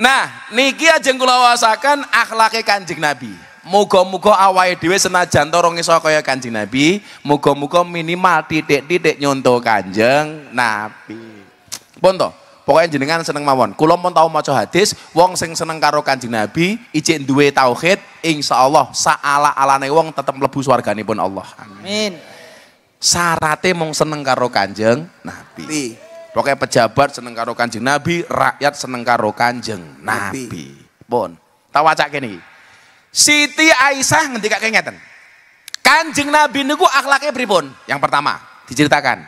Nah, niki ajeng kula wasaken akhlake Kanjeng Nabi. Muga-muga awake dhewe senajan to ora iso kaya Kanjeng Nabi, muga-muga minimal titik-titik nyontoh Kanjeng Nabi. Pun to, pokoke jenengan seneng mawon. Kula pun tau maca hadis, wong sing seneng karo Kanjeng Nabi, ijik duwe tauhid, insyaallah saala-alane wong tetep mlebu swarganipun Allah. Amin. Syaratnya mung seneng karo Kanjeng Nabi. Pokoknya pejabat seneng karo Kanjeng Nabi, rakyat seneng karo Kanjeng Nabi. Pun, tak wacake niki. Siti Aisyah ngendikake ngeten. Kanjeng Nabi niku akhlake pripun? Yang pertama, diceritakan.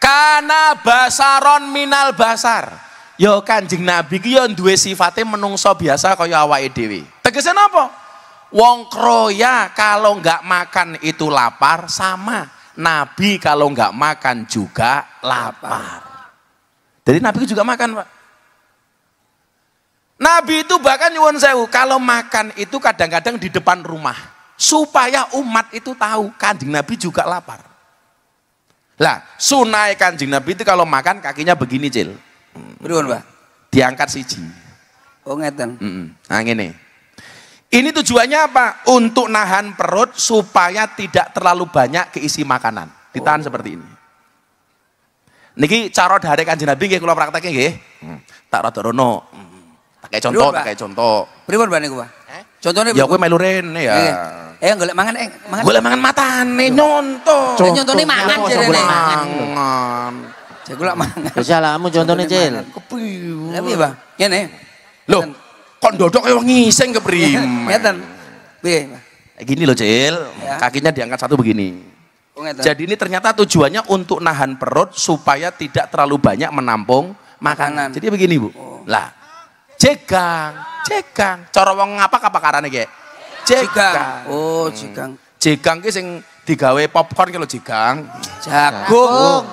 Kana basaron minal basar. Ya Kanjeng Nabi ki ya duwe sifate menungso biasa kaya awake dhewe. Tegese napa? Wong kroya kalau nggak makan itu lapar sama. Nabi kalau nggak makan juga lapar. Jadi Nabi juga makan, Pak. Nabi itu bahkan nyuwun sewu, kalau makan itu kadang-kadang di depan rumah. Supaya umat itu tahu, Kanjeng Nabi juga lapar. Lah, sunah Kanjeng Nabi itu kalau makan kakinya begini, Cil. Pripun, Pak? Diangkat siji. Oh, ngeten. Nah, ngene. Ini tujuannya apa? Untuk nahan perut supaya tidak terlalu banyak keisi makanan. Ditahan seperti ini. Niki cara dari Kanjeng Nabi nggih kula praktekke nggih. Tak rada rono. Tak kayak contoh. Pripun Pak niku, Pak? Contone ya kowe melu rene ya. Golek mangan mangan. Golek mangan matane nyonto. Nyontone mangan jarene. Mangan. Jek golek mangan. Wis alamu contone, Cil. Kepriye? Lah piye, Pak? Ngene. Loh, kok ndodok kaya ngising keprimen. Ngeten. Piye, Pak? Gini loh, Cil. Kakinya diangkat satu begini. Jadi ini ternyata tujuannya untuk nahan perut supaya tidak terlalu banyak menampung makanan. Jadi begini, Bu. Lah, jegang. Cara wong ngapa karane ki? Jegang. Oh, jegang. Jegang ki sing digawe popcorn ki lho jegang. Jagung.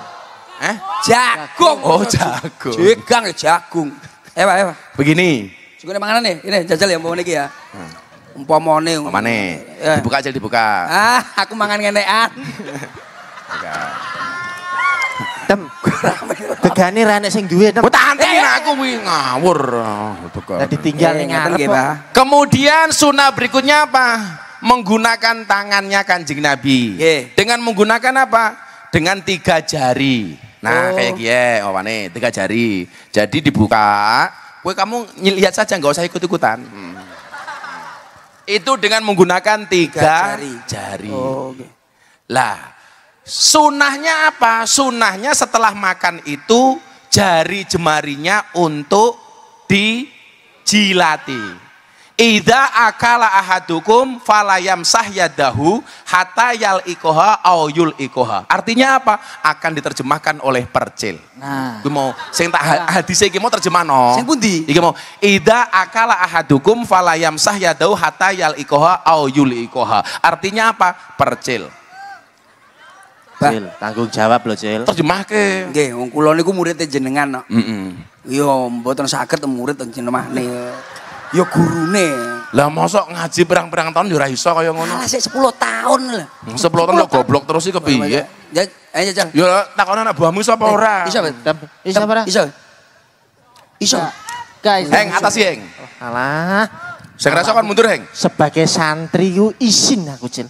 Jagung. Oh, jagung. Jegang ya jagung. Pak. Begini. Jugune manganan nih. Ini jajal ya umpamane iki ya. Umpamane. Dibuka aja dibuka. Aku mangan ngenekan. Tem. Tegane ra nek sing duwe, Tem. Tanteni aku kuwi ngawur. Lah ditinggal ning ngarep. Kemudian sunah berikutnya apa? Menggunakan tangannya Kanjeng Nabi. Dengan menggunakan apa? Dengan 3 jari. Nah, kayak gini, owane 3 jari. Jadi dibuka. Kowe kamu lihat saja, nggak usah ikut-ikutan. Itu dengan menggunakan 3 jari. Lah, sunahnya apa? Sunahnya setelah makan itu jari jemarinya untuk dijilati. Idza akala ahadukum falayam sahyadahu hatta yal ikoha au yul ikoha. Artinya apa? Akan diterjemahkan oleh percil. Nah, gue mau sing tak hadis iki mau terjemahno. Sing pundi? Iki mau idza akala ahadukum falayam sahyadahu hatta yal ikoha au yul ikoha. Artinya apa? Percil. Cil, tanggung jawab lho, Cil. Terjemahke. Nggih, wong kula niku murid jenengan kok. Yo mboten saged murid jenengan. Ya gurune. Lah mosok ngaji perang-perang tahun ya ora iso kaya ngono. Ah, sik 10 tahun lah. 10 tahun lo goblok terus iki kepiye? Ayo jajal. Ya takon anak buahmu iso apa ora? Iso, Iso apa ora? Iso. Guys, Heng atas Heng. Alah. Sing rasa kon mundur Heng. Sebagai santri ku izin aku, Cil.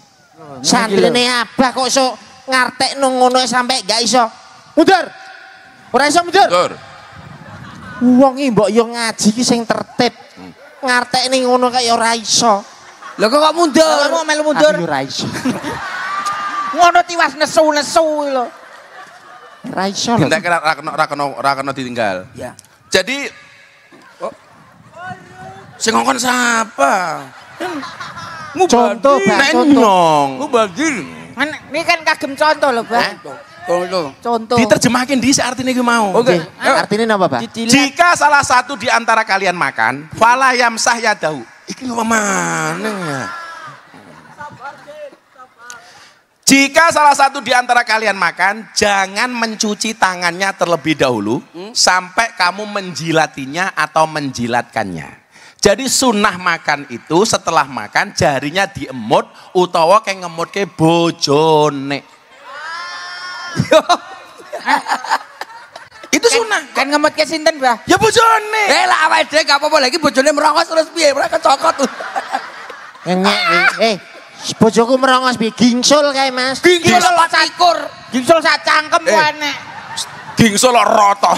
Santrine Abah kok iso ngartekno ngono sampe gak iso. Mundur. Ora iso mundur. Mundur. Wong iki mbok yo ngaji ki sing tertib. Ngartekne ngono kaya ora iso. Lho kok mundur? Kamu melu mundur. Aku ora iso. Ngono tiwas nesu-nesu lho. Ora iso lho. Entek ra kena ditinggal. Ya. Jadi sing ngongkon sapa? Contoh, Bang, contoh. Mubadir. Ini kan kagem contoh lho, Bang. Contoh. Diterjemahkan di artinya gue mau. Oke. Artinya apa, Pak? Jika salah satu di antara kalian makan, fala yamsah yadahu. Iki apa mana ya? Jika salah satu di antara kalian makan, jangan mencuci tangannya terlebih dahulu sampai kamu menjilatinya atau menjilatkannya. Jadi sunnah makan itu setelah makan jarinya diemut utawa kayak ngemut ke bojone. Itu sunah. Kan ngemutke sinten, Mbah? Ya bojone. Lah awake dhewe gak apa-apa lagi bojone merongos terus piye? Ora kecokot. Nyek bojoku merongos piye? Gingsul kae, Mas. Gingsul patikur. Gingsul sak cangkem ku enek. Gingsul rata.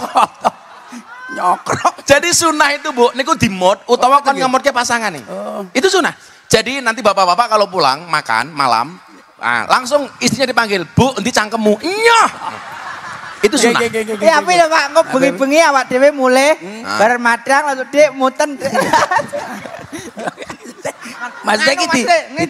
Nyokrok. Jadi sunah itu Bu, niku dimod utawa kon ngemutke pasangan nih. Itu sunah. Jadi nanti bapak-bapak kalau pulang makan malam, langsung istrinya dipanggil, Bu, endi cangkemmu? Nyoh. Itu sunah. Ya api lho Pak, engko bengi-bengi awak dhewe mulai bar madang lalu Dik muten. Maksudnya iki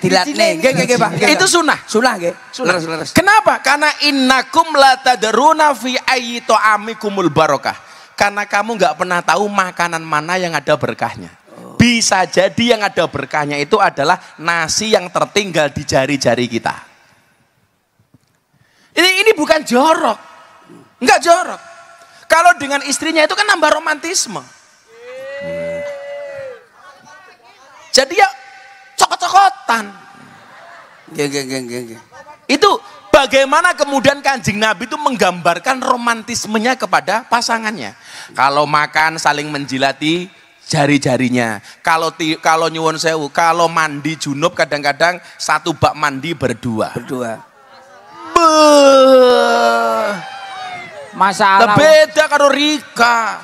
dilatne. Nggih, Pak. Itu sunah. Sunah nggih. Leres. Kenapa? Karena innakum la tadruna fi ayyi ta'amikumul barakah. Karena kamu nggak pernah tahu makanan mana yang ada berkahnya. Bisa jadi yang ada berkahnya itu adalah nasi yang tertinggal di jari-jari kita. Ini bukan jorok. Enggak jorok. Kalau dengan istrinya itu kan nambah romantisme. Jadi ya cokot-cokotan. Nggih. Itu bagaimana kemudian Kanjeng Nabi itu menggambarkan romantismenya kepada pasangannya. Kalau makan saling menjilati jari-jarinya. Kalau nyuwun sewu, kalau mandi junub kadang-kadang satu bak mandi berdua. Masalah. Beda karo Rika.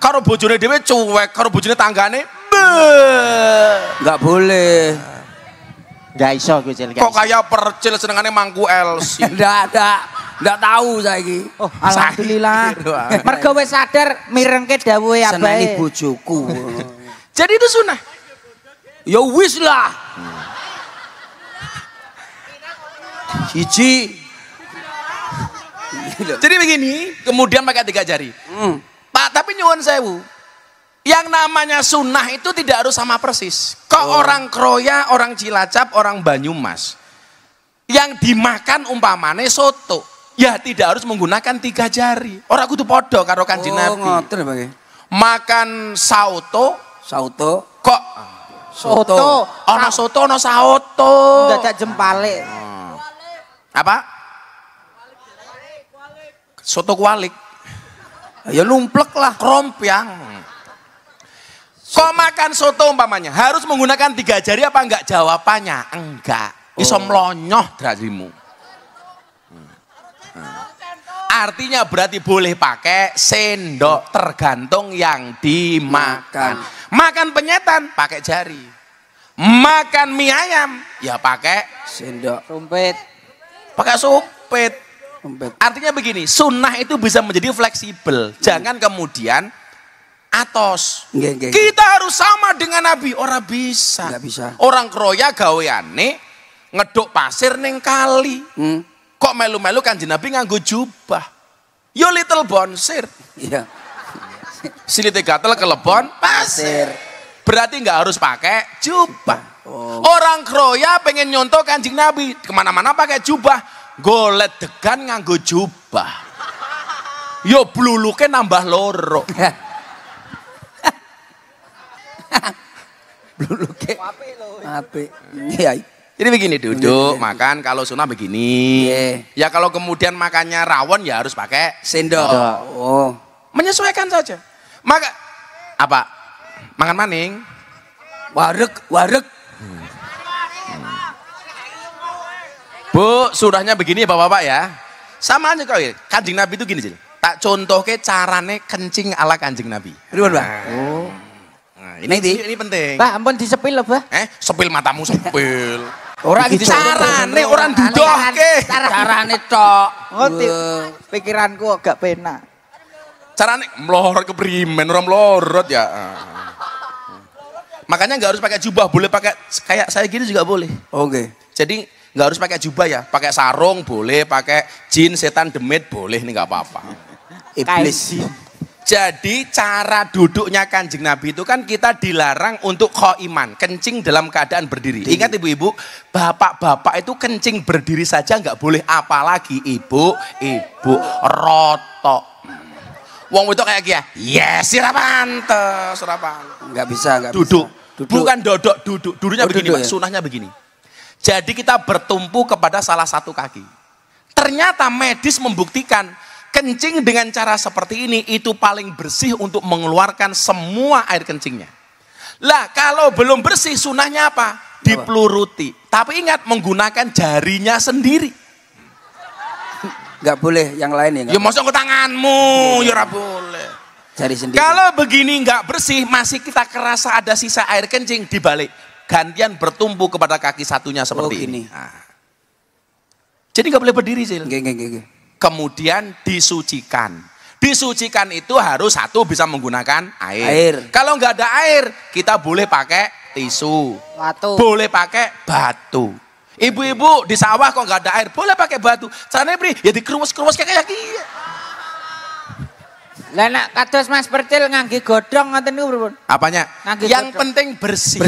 Karo bojone dhewe cuek, karo bojone tanggane. Enggak boleh. Enggak iso gue Cil. Kok kayak percil senengane mangku LC. Ndak tahu saiki. Oh, alhamdulillah. Mergo wis sadar mirengke dawuhe abahe. Seneni bojoku. Jadi itu sunah. Ya wis lah. Siji. Jadi begini, kemudian pakai 3 jari. Pak, tapi nyuwun sewu. Yang namanya sunnah itu tidak harus sama persis. Kok orang Kroya, orang Cilacap, orang Banyumas. Yang dimakan umpamane soto. Ya tidak harus menggunakan 3 jari. Orang kudu podo karo Kanjeng Nabi. Ngoten Pak. Makan sauto. Kok Soto. Ono soto, ono sauto. Dadak jempale. Apa? Soto kualik. Ya numplek lah. Krompiang. Kok makan soto umpamanya harus menggunakan 3 jari apa enggak? Jawabannya enggak. Iso mlonyoh jarimu. Artinya berarti boleh pakai sendok tergantung yang dimakan. Makan penyetan pakai jari. Makan mie ayam ya pakai Sendok. Sumpit. pakai supit. Artinya begini, sunnah itu bisa menjadi fleksibel. Jangan kemudian atos. Kita harus sama dengan Nabi. Orang bisa. Nggak bisa. Orang Kroya gaweane ngeduk pasir ning kali. Kok melu-melu Kanjeng Nabi nganggo jubah. Yo little bonsir. Iya. Silite gatel kelebon pasir. Berarti nggak harus pakai jubah. Orang Kroya pengen nyontoh Kanjeng Nabi. Kemana-mana pakai jubah. Golet degan nganggo jubah. Yo bluluke nambah loro. Bluluke. Apik. Iya. Jadi begini, duduk makan, kalau sunnah begini. Ya kalau kemudian makannya rawon ya harus pakai Sendok. menyesuaikan saja. Maka apa? Makan maning. Wareg. Bu, sunnahnya begini ya Bapak-bapak ya. Sama aja kau ya. Kanjeng Nabi itu gini sih. Tak contoh ke carane kencing ala Kanjeng Nabi. Nah, ini penting. Mbah, ampun disepil lho, Mbah. Sepil matamu sepil. Ora gitu. Carane orang dudohke. Carane tok. Ngerti. Pikiranku agak penak. Carane mlorot keprimen, orang mlorot ya. Makanya nggak harus pakai jubah, boleh pakai kayak saya gini juga boleh. Oke. Jadi nggak harus pakai jubah ya, pakai sarung boleh, pakai jin setan demit boleh, ini nggak apa-apa. Iblis. Jadi cara duduknya Kanjeng Nabi itu kan kita dilarang untuk khoiman, kencing dalam keadaan berdiri. Ingat ibu-ibu, bapak-bapak itu kencing berdiri saja nggak boleh, apalagi ibu-ibu rotok. Wong itu kayak gini, yes, ora pantes, ora pantes. Nggak bisa. Duduk. Bukan dodok, duduk. Duduknya begini, duduk, Pak. ya? Sunahnya begini. Jadi kita bertumpu kepada salah satu kaki. Ternyata medis membuktikan kencing dengan cara seperti ini itu paling bersih untuk mengeluarkan semua air kencingnya. Lah kalau belum bersih sunahnya apa? Dipeluruti. Tapi ingat menggunakan jarinya sendiri. Enggak boleh yang lain ya. Ya masuk ke tanganmu, ya ora boleh. Jari sendiri. Kalau begini nggak bersih, masih kita kerasa ada sisa air kencing dibalik. Gantian bertumpu kepada kaki satunya seperti ini. Nah. Jadi nggak boleh berdiri, Cil. Kemudian disucikan. Disucikan itu harus satu bisa menggunakan air. Kalau nggak ada air, kita boleh pakai tisu. Batu. Boleh pakai batu. Ibu-ibu di sawah kok nggak ada air, boleh pakai batu. Caranya beri, ya dikerumus-kerumus kayak gini. Lah nek kados Mas Percil ngangge godhong ngoten niku pripun? Apanya? Ngangge Yang godhong. penting bersih.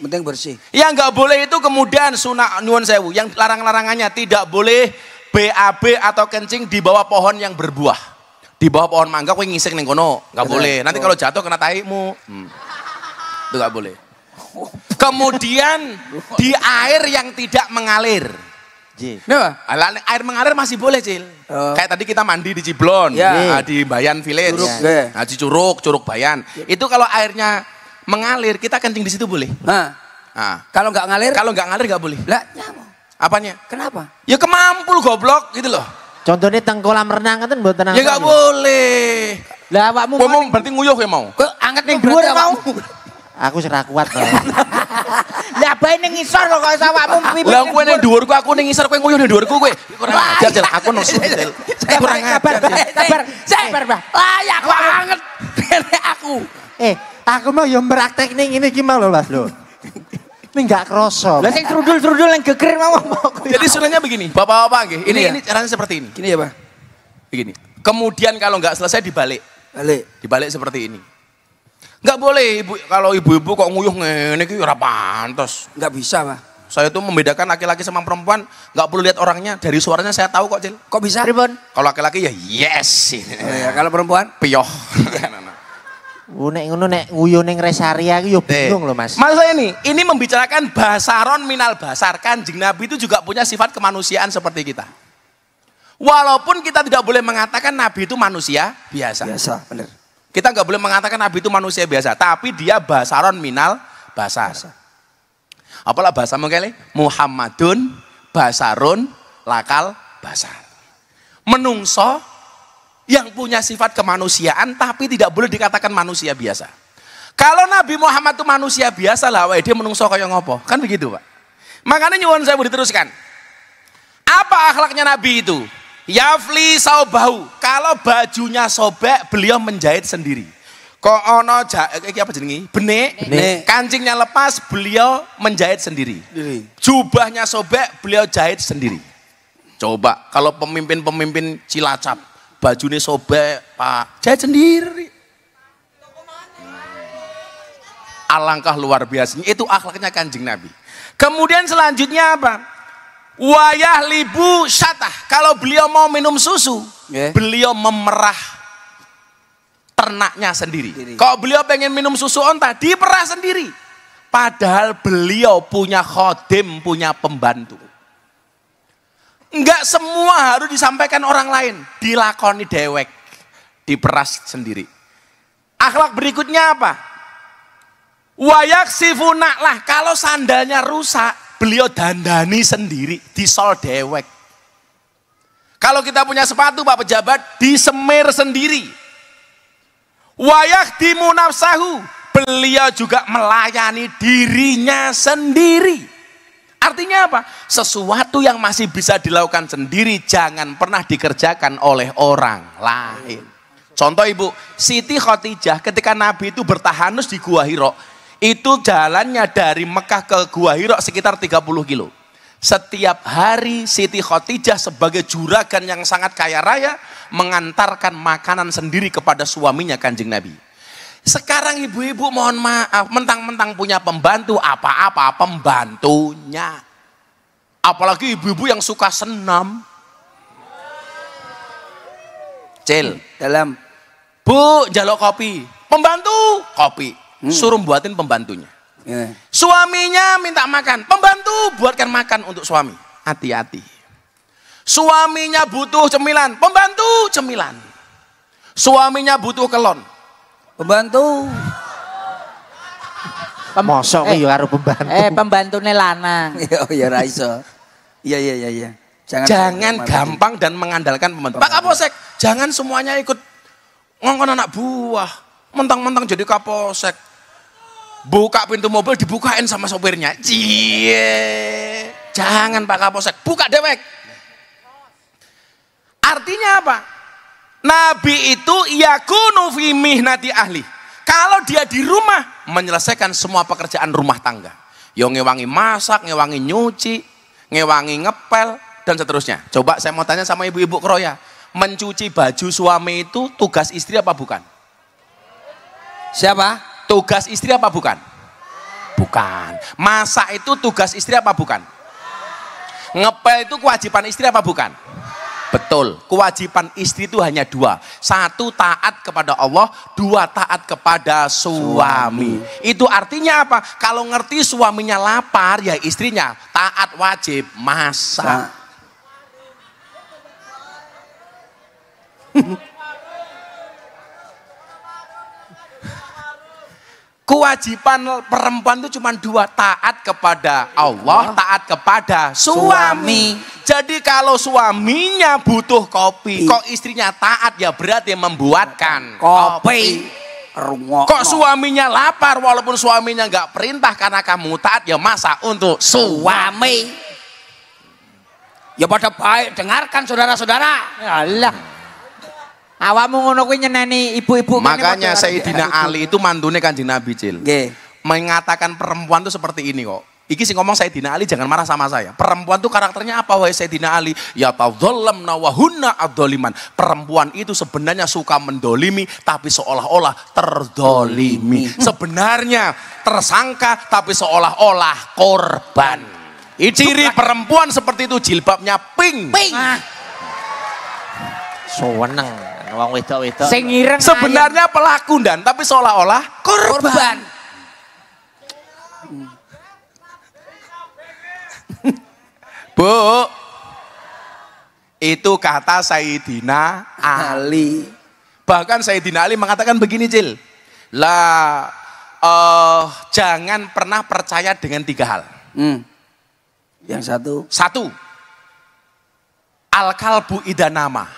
Penting bersih. Yang nggak boleh itu kemudian sunah nyuwun sewu. Yang larang-larangannya tidak boleh BAB atau kencing di bawah pohon yang berbuah. Di bawah pohon mangga kowe ngising ning kono, nggak boleh. Nanti kalau jatuh kena taimu. Itu nggak boleh. Kemudian di air yang tidak mengalir. Air mengalir masih boleh, Cil. Kayak tadi kita mandi di Ciblon, di Bayan Village, di Curug Bayan. Itu kalau airnya mengalir, kita kencing di situ boleh. Kalau nggak ngalir? Kalau nggak ngalir nggak boleh. Lah, apanya? kenapa? Ya kemampul goblok gitu loh. Contohnya teng kolam renang kan buat tenang. Ya nggak boleh. Lah awakmu mau berarti nguyuh ya mau. Kok angkat ning dhuwur mau. Aku serah kuat. Lah bae ning ngisor kok awakmu pipi. Lah kowe ning dhuwurku, aku ning ngisor, kowe nguyuh ning dhuwurku kowe. Kurang ajar, Cil. Aku nesu, Cil. Kurang ajar. Sabar, Mbah. Layak banget. Aku. Aku mau yang praktek ning ini gimana lho, Mas lho. Ini enggak kroso. Lah sing trudul-trudul yang geger mau. Jadi sunahnya begini, Bapak-bapak nggih. Ini caranya seperti ini. Gini ya, Pak. Begini. Kemudian kalau nggak selesai dibalik. Dibalik seperti ini. Nggak boleh kalau ibu-ibu kok nguyuh ngene iki ora pantes. Nggak bisa, Pak. Saya tuh membedakan laki-laki sama perempuan, nggak perlu lihat orangnya, dari suaranya saya tahu kok, Cil. Kok bisa? Kalau laki-laki ya yes. Kalau perempuan? Piyoh. Nek ngono nek nguyu ning rest area iki yo bingung lho, Mas. Maksud saya ini membicarakan basaron minal basar. Kanjeng Nabi itu juga punya sifat kemanusiaan seperti kita. Walaupun kita tidak boleh mengatakan Nabi itu manusia biasa. Biasa, benar. Kita nggak boleh mengatakan Nabi itu manusia biasa, tapi dia basaron minal basar. Apalah bahasa mengkele? Muhammadun basarun lakal basar. Menungso yang punya sifat kemanusiaan tapi tidak boleh dikatakan manusia biasa. Kalau Nabi Muhammad itu manusia biasa lah, dia menungso kaya ngopo? Kan begitu, Pak. Makanya nyuwun saya diteruskan. Apa akhlaknya Nabi itu? Yafli saubahu. Kalau bajunya sobek, beliau menjahit sendiri. Kok ono iki apa jenenge? Benek. Kancingnya lepas, beliau menjahit sendiri. Jubahnya sobek, beliau jahit sendiri. Coba kalau pemimpin-pemimpin Cilacap, bajunya sobek, Pak, jahit sendiri. Alangkah luar biasanya, itu akhlaknya Kanjeng Nabi. Kemudian selanjutnya apa? Wayah libu syatah. Kalau beliau mau minum susu, beliau memerah ternaknya sendiri. Kalau beliau pengen minum susu onta, diperah sendiri. Padahal beliau punya khodim, punya pembantu. Enggak semua harus disampaikan orang lain, dilakoni dewek, diperas sendiri. Akhlak berikutnya apa? Wayak sifunaklah. Kalau sandalnya rusak, beliau dandani sendiri, disol dewek. Kalau kita punya sepatu Pak Pejabat, disemir sendiri. Wayak dimunafsahu, beliau juga melayani dirinya sendiri. Artinya apa? Sesuatu yang masih bisa dilakukan sendiri, jangan pernah dikerjakan oleh orang lain. Contoh Ibu, Siti Khadijah ketika Nabi itu bertahanus di Gua Hira, itu jalannya dari Mekah ke Gua Hira sekitar 30 kilo. Setiap hari Siti Khadijah sebagai juragan yang sangat kaya raya mengantarkan makanan sendiri kepada suaminya Kanjeng Nabi. Sekarang ibu-ibu mohon maaf, mentang-mentang punya pembantu, apa-apa pembantunya. Apalagi ibu-ibu yang suka senam. Cil, dalam Bu, jaluk kopi. Pembantu, kopi. Suruh buatin pembantunya. Suaminya minta makan, pembantu buatkan makan untuk suami. Hati-hati. Suaminya butuh cemilan, pembantu cemilan. Suaminya butuh kelon, pembantu. Mosok ki yo karo pembantu. Pembantune lanang. Oh ya ra iso. Iya. Jangan gampang dan mengandalkan pembantu. Pak Kapolsek, jangan semuanya ikut ngongkon anak buah. Mentang-mentang jadi Kapolsek. Buka pintu mobil dibukain sama sopirnya. Cie. Jangan Pak Kapolsek, buka dewek. Artinya apa? Nabi itu yakunu fi mihnati ahli. Kalau dia di rumah menyelesaikan semua pekerjaan rumah tangga. Yo ngewangi masak, ngewangi nyuci, ngewangi ngepel dan seterusnya. Coba saya mau tanya sama ibu-ibu Kroya, mencuci baju suami itu tugas istri apa bukan? Siapa? Tugas istri apa bukan? Bukan. Masak itu tugas istri apa bukan? Ngepel itu kewajiban istri apa bukan? Betul, kewajiban istri itu hanya dua. Satu, taat kepada Allah. Dua, taat kepada suami. Itu artinya apa? Kalau ngerti suaminya lapar, ya istrinya taat wajib masak. Kewajiban perempuan itu cuma dua, taat kepada Allah, taat kepada suami. Jadi kalau suaminya butuh kopi, kok istrinya taat, ya berarti membuatkan kopi. Kok suaminya lapar, walaupun suaminya nggak perintah karena kamu taat, ya masak untuk suami. Ya pada baik, dengarkan saudara-saudara. Allah. Awakmu ngono kuwi nyeneni ibu-ibu. Makanya Sayyidina Ali itu mantune Kanjeng Nabi, Cil. Nggih. Mengatakan perempuan itu seperti ini kok. Iki sing ngomong Sayyidina Ali, jangan marah sama saya. Perempuan itu karakternya apa wahai Sayyidina Ali? Ya tadhallamna wa hunna adzaliman. Perempuan itu sebenarnya suka mendolimi tapi seolah-olah terdolimi. Sebenarnya tersangka tapi seolah-olah korban. Ciri perempuan seperti itu, jilbabnya pink. Seneng wong wedok-wedok. Sing ireng Sebenarnya pelaku dan tapi seolah-olah korban. Bu, itu kata Sayyidina Ali. Bahkan Sayyidina Ali mengatakan begini, Cil. Jangan pernah percaya dengan tiga hal. Yang satu. Satu, al-kalbu idanama,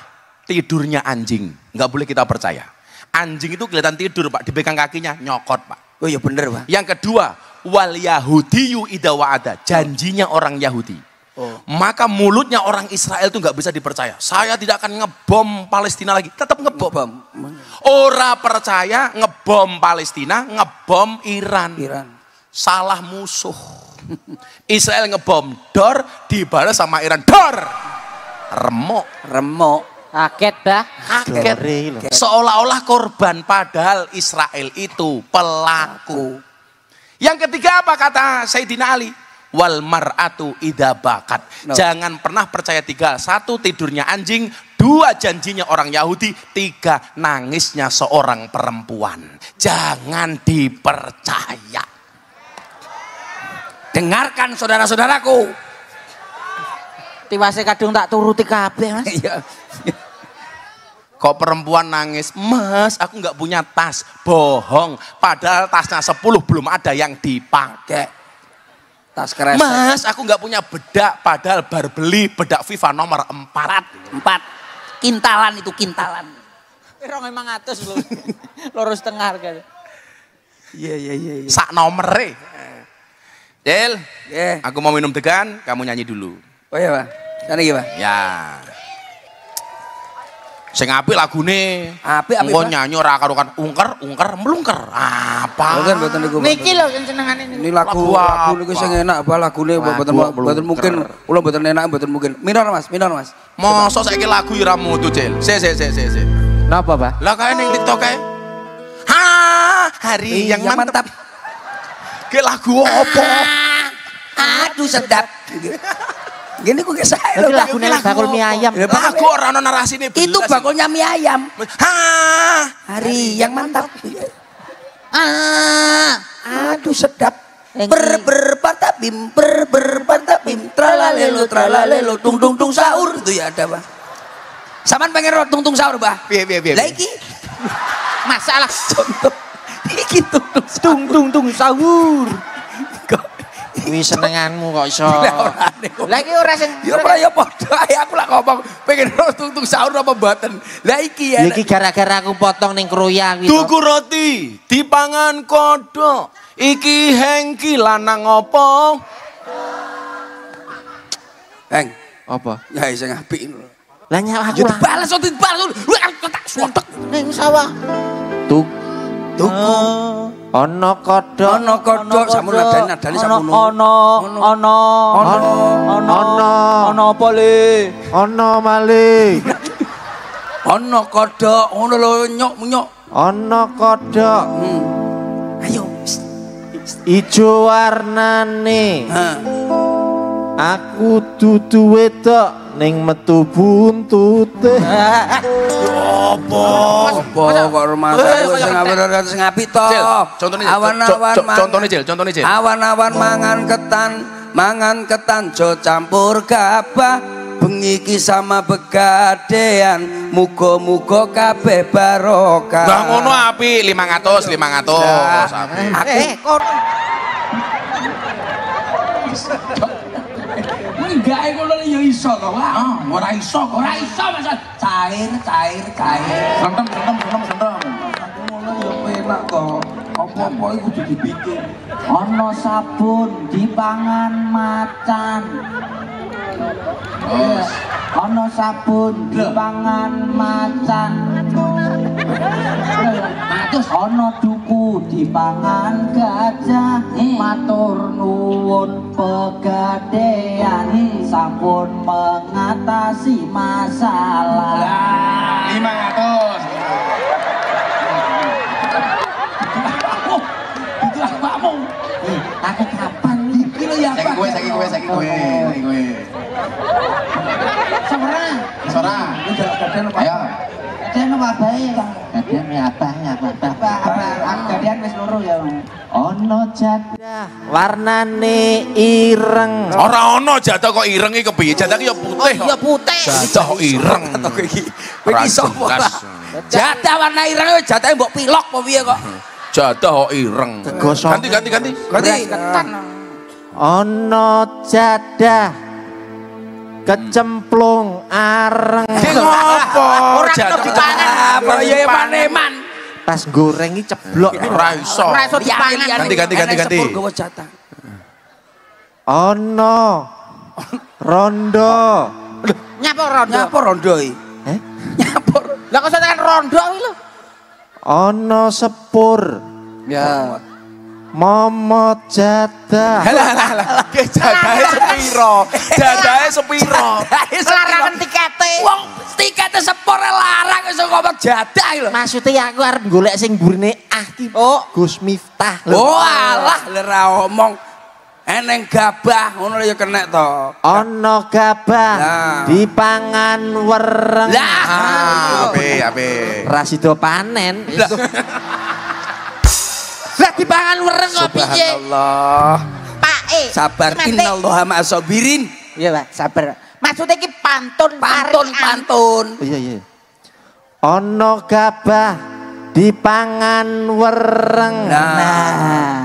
tidurnya anjing. Nggak boleh kita percaya. Anjing itu kelihatan tidur, Pak. Dipegang kakinya, nyokot, Pak. Oh iya bener, Pak. Yang kedua, wal yahudiyu idza wa'ada, janjinya orang Yahudi. Maka mulutnya orang Israel itu nggak bisa dipercaya. Saya tidak akan ngebom Palestina lagi, tetap ngebom. Ora percaya, ngebom Palestina, ngebom Iran. Salah musuh. Israel ngebom dor, dibalas sama Iran dor. Remuk. kaget dah. Kaget. Seolah-olah korban, padahal Israel itu pelaku. Yang ketiga apa kata Sayyidina Ali? Wal mar'atu idza bakat. Jangan pernah percaya tiga. Satu, tidurnya anjing. Dua, janjinya orang Yahudi. Tiga, nangisnya seorang perempuan. Jangan dipercaya. Dengarkan saudara-saudaraku. Tiwase kadung tak turuti kabeh, Mas. Iya. Kok perempuan nangis, Mas aku nggak punya tas. Bohong, padahal tasnya 10 belum ada yang dipakai. Tas kresek. Mas aku nggak punya bedak, padahal baru beli bedak FIFA nomor 4. Kintalan itu, kintalan. 2.500 lho. Loro setengah harganya. Iya. Sak nomere. Del, Yeah. aku mau minum degan, kamu nyanyi dulu. Oh iya, Pak. Sana iki, Pak. Ya. Sing apik lagune. Apik, Engko Pak. nyanyi ora karo kan ungker, melungker. Apa? Bukan mboten niku. Niki lho sing senengane Ini lagu niku sing enak apa lagune mboten mungkin kula mboten enak mboten mungkin. Minor Mas. Mosok saiki lagu ya ora mutu, Cil. Sik. Napa, Pak? Lah kae ning TikTok kae. Ha, hari yang mantap. Ke lagu apa? Aduh sedap. Gini kok gak saya Itu lagune bakul mie ayam. Lagu ora ono narasine. Itu bakulnya mie ayam. Ha, Hari yang mantap. Ah, Aduh sedap. Yang Berpatah bim berpantap bim tralalelo tung tung tung sahur itu ya ada Pak. Saman pengen ro tung tung sahur Bah. Piye. Lah iki Masalah contoh iki Tung tung tung sahur. kuwi senenganmu kok iso. Lah iki ora sing ya ora ya padha ae aku lak ngomong pengen ro tung tung sahur apa mboten. Lah iki ya. Iki gara-gara aku potong ning kroya kuwi. Tuku roti dipangan kodhok. Iki hengki lanang apa? Heng, Apa? ya sing apik. Lah nyawa aku Ya lah. dibalas lu tak suwentek. Ning sawah. Tuku ana kodhok. Ana kodhok sampun nadani sampun. Ana apa le? Ana malih. Ana kodhok ngono lho nyok. Ana kodhok. Ayo. Ijo warnane. Ha. Aku dudu wedok ning metu buntute. Apa kok rumah sing apik to. Contone Cil. Awan-awan mangan ketan jo campur gabah. Bengi iki sama begadean, muga-muga kabeh barokah. Lah ngono apik 500. Apik. Kon Enggak ngono ya iso to, Pak. Ora iso Mas. Cair. Sentem. Ngono ya penak kok. Apa-apa iku kudu dipikir. Ana sabun dipangan macan. Ana sabun dipangan macan. Matus ana duku dipangan gajah. Matur nuwun pegadaian sampun mengatasi masalah. 500. Itu awakmu. Aku kapan Iki lho ya, Pak. Saiki kowe. Sora. Ayo. Gadean apa bae, Kang? Gadean ya abahnya, gadean wis loro ya. Ana jadah Warnane ireng. Ora ono jadah kok ireng iki kepiye? Jadah ki ya putih kok. Ya putih. Jadah kok ireng. Kowe iki sapa? Jadah warna ireng jadahe mbok pilok apa piye kok? Jadah kok ireng. Tegosok. Ganti. Berarti ketan. Ana jadah kecemplung areng. Ki ngopo? Jadah dipangan. Apa ya paneman? Pas goreng iki ceblok. Ora iso. Ora iso dipangan. Ganti. Gowo jatah. Ana rondo. nyapa rondo. Nyapa rondo iki? Nyapa. Lah kok sampeyan rondo kuwi lho. Ana sepur. Ya. Momot jadah. Lah jadahe sepiro? Larangan tikete. Wong tikete sepore larang iso ngomong jadah lho. Maksudnya aku arep golek sing burine ki. Oh, Gus Miftah lho. oh alah ora omong. Eneng gabah ngono ya kenek to. Ana gabah Lah. dipangan wereng. Lah, Apik. Ra sida panen. Lah. Lah dipangan wereng kok piye? Subhanallah. Pak Sabar innallaha ma'asabirin. Iya, Pak, sabar. Maksudnya iki pantun. Pantun. Oh, iya. Ana gabah dipangan wereng. Nah.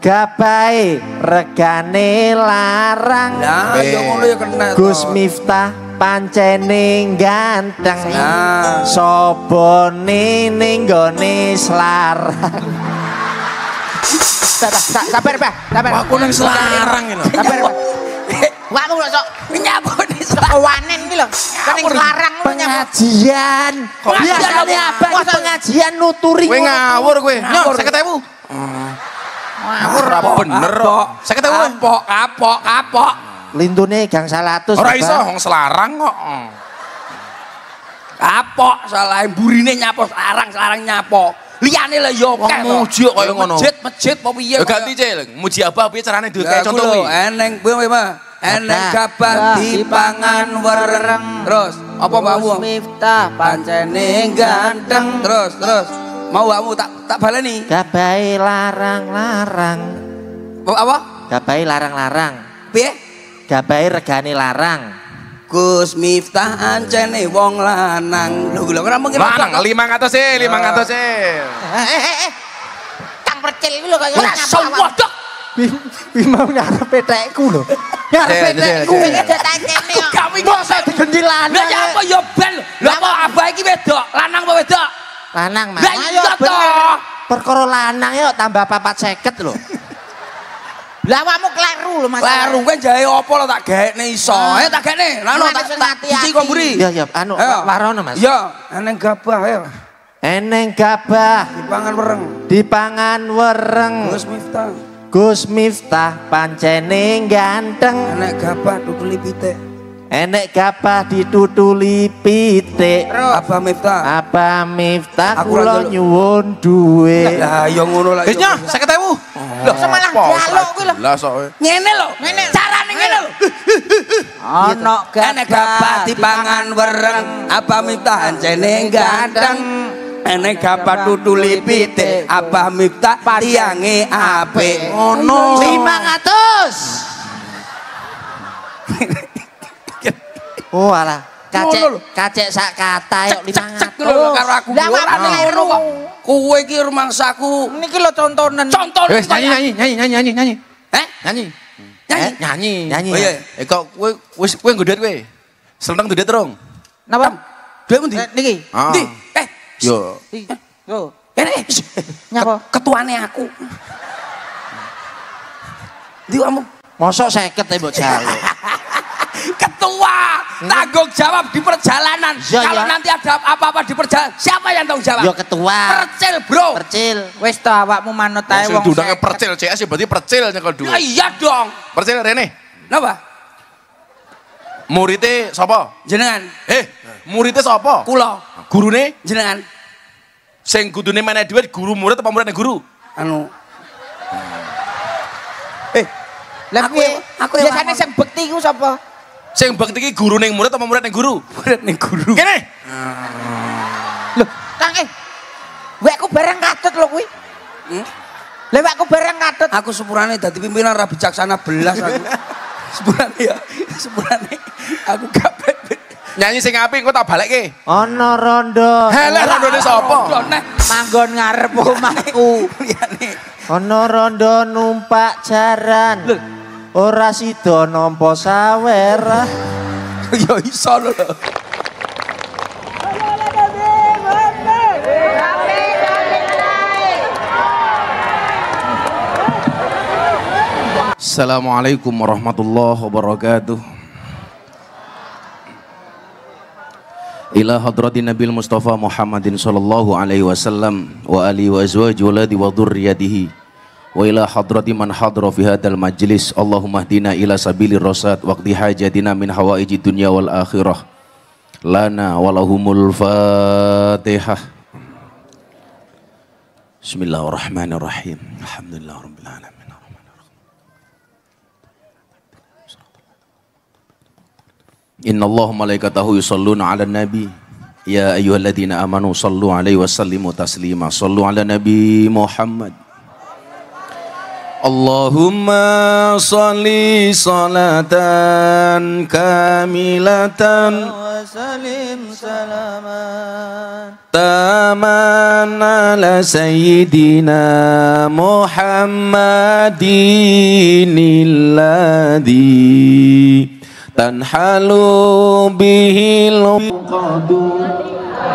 Gabahe regane larang. Lah, ya ngono ya kenek. Gus Miftah pancene ganteng. Nah. Sobone ning gone slarang. Sabar, Pak. Sabar. Aku nang selarang lho. Sabar, Pak. Wakmu kok sok Nyapone kewanen iki lho. Kan ning larang ngono nyapa. Pengajian. Biasane apa iki pengajian nuturi. Kowe ngawur kowe. Nyok 50.000. Ngawur apa bener kok. 50.000. Kapok. Lintune gang 100. Ora iso wong selarang kok. Kapok salah burine nyapo larang nyapo. Liyane lho ya Wong muji kok kaya ngono. Masjid apa piye? Ya ganti Cil, muji apa piye carane duwe kayak contoh kuwi. Eneng piye mah? Eneng gabah dipangan wereng. Terus apa mbakmu? Miftah Pancene ganteng. Terus. Mau mbakmu tak baleni. Gabahe larang-larang. Apa? Gabai larang-larang. Piye? Gabai regane larang. Gus Miftah ancene wong lanang. Lho ora mungkin Lanang 500 sih, 500 sih. Kang percil iki lho kaya ora sewodok. Bimau ngarep petekku lho. Ngarep petekku tak kene kok. Gak wingi Mosok digendi lanang. Lah ya apa ya ben? Lah apa abah iki wedok, lanang apa wedok? Lanang, Mas. Lah iya toh. Perkara lanang yo tambah 450 lho. Lah awakmu kleru lho Mas. Kleru kowe jahe apa lho tak gaekne iso. Ayo tak gaekne. Lah tak iki kok mburi. Ya ya anu warono Mas. Ya, eneng gabah ayo. Eneng gabah Dipangan wereng. dipangan wereng. Gus Miftah. Gus Miftah pancene ganteng. Enek gabah tutuli pitik. Enek gabah ditutuli pitik. Abah Miftah. Abah Miftah Aku ora kula nyuwun duwe. Lah ya ngono lah. Wis nya 50.000. Lho semalah jaluk kuwi lho. Lah sok. Ngene lho. Carane ngene lho. Ono Enek gabah dipangan wereng. Abah Miftah ancene ganteng. Enek gabah tutuli pitik. Abah Miftah tiange apik. Ngono. 500. Oh alah, kacek sak kata yuk 500. Lho karo aku Lah ora awakmu ngono kok. Kowe iki rumangsaku. Niki lho contonen. Contoh Wis nyanyi. Eh? Nyanyi. Nyanyi. Nyanyi. Oh iya. Kok kowe nggo duit kowe. Selentang duit terung. Napa? Duitmu ndi? Niki. Ah. Ndi? Yo. Yo. Kene. Nyapa? Ketuane aku. Ndi kamu? Mosok 50 mbok jaluk. Ketua tanggung jawab di perjalanan. Ya, Kalau ya. nanti ada apa-apa di perjalanan, siapa yang tanggung jawab? Yo ketua. Percil, bro. Percil. Wis to awakmu manut ae Sing wong. diundangke percil CS berarti percil nyekel Ya, duit. iya dong. Percil rene. Napa? Muridé sapa? Jenengan. Muridé sapa? Kula. Gurune Jenengan. sing kudune menehi duit guru murid apa murid guru? Anu. Lah Aku- piye? aku yang Biasane ngomong. sing bekti ku sapa? Sing bakti iki guru ning murid apa murid ning guru? Murid ning guru. Kene. Lho, Kang wekku bareng katut lho kuwi. Lah wekku bareng katut. Aku sepurane dadi pimpinan ra bijaksana belas aku. Sepurane ya. Sepurane aku gak bebek. Nyanyi sing apik engko tak balekke. Ono rondo. Helek rondone sapa? Nek Manggon ngarep omahku. liyane. Ono rondo numpak jaran. Ora sida nampa sawer. Ya iso lho. Assalamualaikum warahmatullahi wabarakatuh. Ila hadratin Nabil Mustafa Muhammadin sallallahu alaihi wasallam wa alihi wa azwaji waladi wa dhurriyyatihi wa ila hadrati man hadra fi hadzal majlis. Allahumma hdina ila sabilir rasyad waqti hajatina min hawaiji dunya wal akhirah lana walahumul fatihah. Bismillahirrahmanirrahim. Alhamdulillahirabbil alamin. Inna Allah malaikatahu yusalluna ala nabi. Ya ayyuhalladzina amanu sallu alaihi wa sallimu taslima. Sallu ala nabi Muhammad. Allahumma salli salatan kamilatan Wa salim salaman. taman ala sayyidina Muhammadin alladhi tanhalu bihil qadu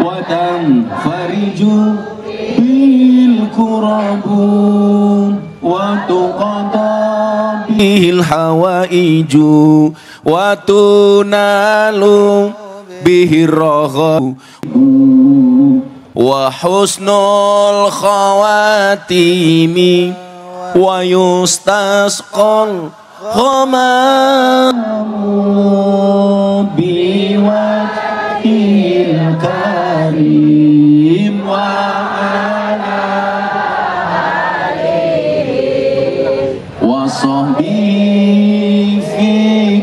wa tanfariju bil kurabu wa tuqada bihil hawaiju wa tunalu bihir raghabu wa husnul khawatimi wa yustasqal Ghamamu biwajhil karim wa ala alihi wa sahbihi fi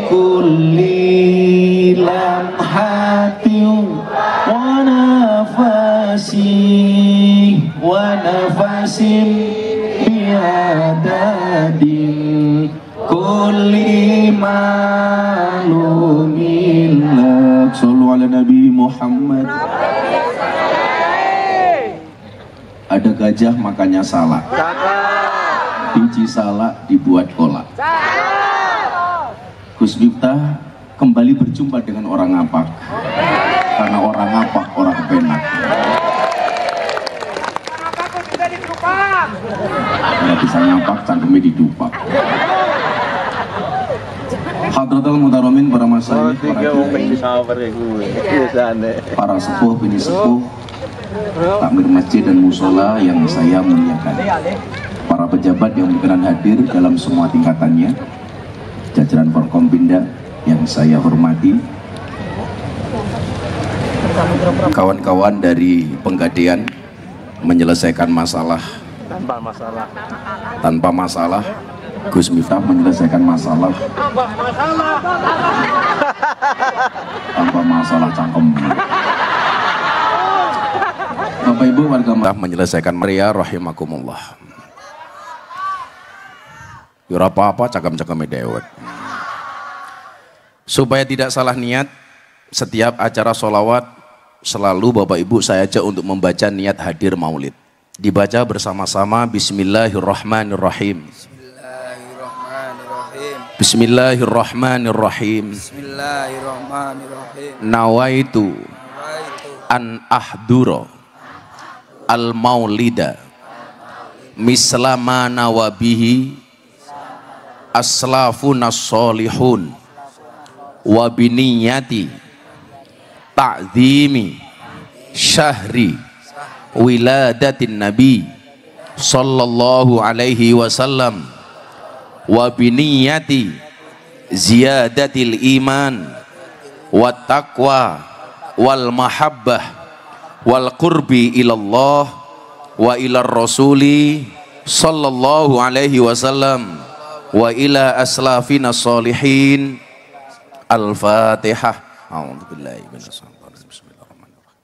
kulli lamhatin wa nafasin biadadin gajah makannya salak. Biji salak dibuat kolak. Gus Miftah kembali berjumpa dengan orang ngapak. Karena orang ngapak orang penak. Kalau bisa ngapak cangkemnya didupak. Hadratul Mutaromin, para masyayikh, para sepuh, bini sepuh, takmir masjid dan musola yang saya muliakan, para pejabat yang berkenan hadir dalam semua tingkatannya, jajaran Forkompinda yang saya hormati, kawan-kawan dari Penggadean menyelesaikan masalah tanpa masalah. Gus Miftah menyelesaikan masalah tanpa masalah cangkem. Bapak Ibu warga Makkah menyelesaikan Maria rahimakumullah. Yura apa-apa cakam-cakam dewet. Supaya tidak salah niat, setiap acara sholawat selalu Bapak Ibu saya ajak untuk membaca niat hadir maulid. Dibaca bersama-sama. Bismillahirrahmanirrahim. Bismillahirrahmanirrahim. Nawaitu an ahdura al maulida mislama nawabihi aslafuna sholihun wa biniyati ta'zimi syahri wiladatin nabi sallallahu alaihi wasallam wa biniyati ziyadatil iman wa taqwa wal mahabbah wal qurbi ilallah wa ilar rasuli sallallahu alaihi wasallam wa ila aslafina salihin. Al-Fatihah. A'udzubillahi minasyaitonir rajim. Bismillahirrahmanirrahim.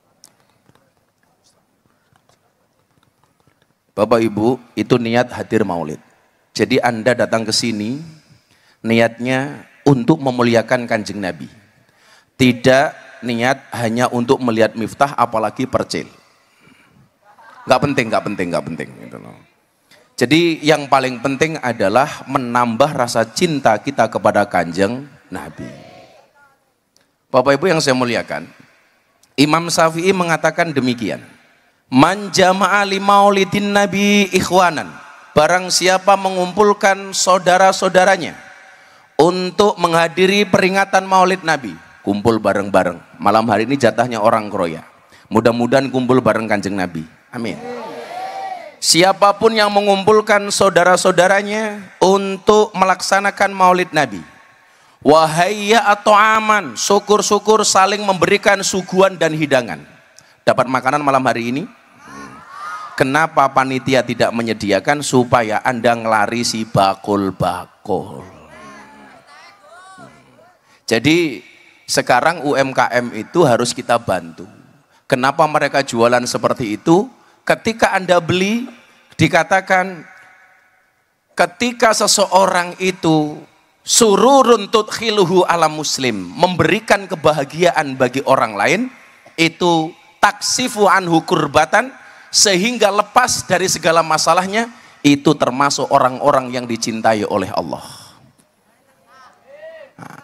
Bapak Ibu, itu niat hadir maulid. Jadi Anda datang ke sini niatnya untuk memuliakan Kanjeng Nabi. Tidak niat hanya untuk melihat Miftah apalagi percil. Nggak penting gitu loh. Jadi yang paling penting adalah menambah rasa cinta kita kepada Kanjeng Nabi. Bapak Ibu yang saya muliakan, Imam Syafi'i mengatakan demikian. Man jama'a li maulidin nabi ikhwanan. Barang siapa mengumpulkan saudara-saudaranya untuk menghadiri peringatan maulid Nabi, kumpul bareng-bareng. Malam hari ini jatahnya orang Kroya. Mudah-mudahan kumpul bareng Kanjeng Nabi. Amin. Siapapun yang mengumpulkan saudara-saudaranya untuk melaksanakan maulid Nabi, wahayya atau aman, syukur-syukur saling memberikan suguhan dan hidangan. Dapat makanan malam hari ini? Kenapa panitia tidak menyediakan supaya Anda ngelarisi bakul-bakul? Jadi sekarang UMKM itu harus kita bantu. Kenapa mereka jualan seperti itu? Ketika Anda beli, dikatakan ketika seseorang itu sururun tudkhiluhu ala muslim, memberikan kebahagiaan bagi orang lain, itu taksifu anhu kurbatan, sehingga lepas dari segala masalahnya, itu termasuk orang-orang yang dicintai oleh Allah. Nah,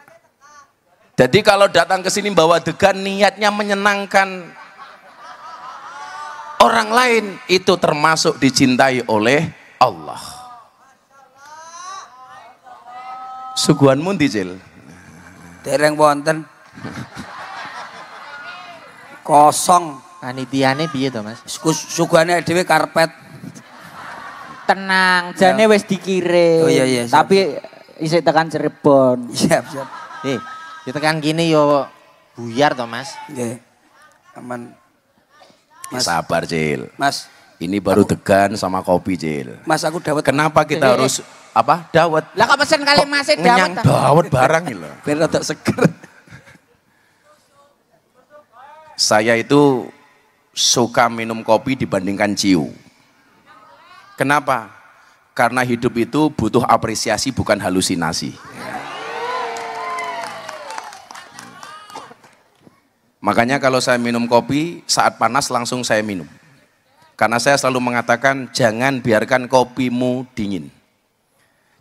jadi kalau datang ke sini bawa degan niatnya menyenangkan orang lain, itu termasuk dicintai oleh Allah. Suguhanmu dicil. Dereng wonten. Kosong. Panitiane piye to, Mas? Suguhane dhewe karpet. Tenang, jane wis dikirim. Oh iya, siap. Tapi isih tekan Cirebon. Siap. Ditekan gini yo buyar to, Mas. Nggih. Aman. Mas. Sabar, Cil. Mas, ini baru degan sama kopi, Cil. Mas aku dawet. Kenapa kita harus apa? Dawet. Lah kok pesen kali Mas Ngenyang dawet. dawet barang lho. Biar rada seger. Saya itu suka minum kopi dibandingkan ciu. Kenapa? Karena hidup itu butuh apresiasi bukan halusinasi. Makanya kalau saya minum kopi saat panas langsung saya minum. Karena saya selalu mengatakan jangan biarkan kopimu dingin.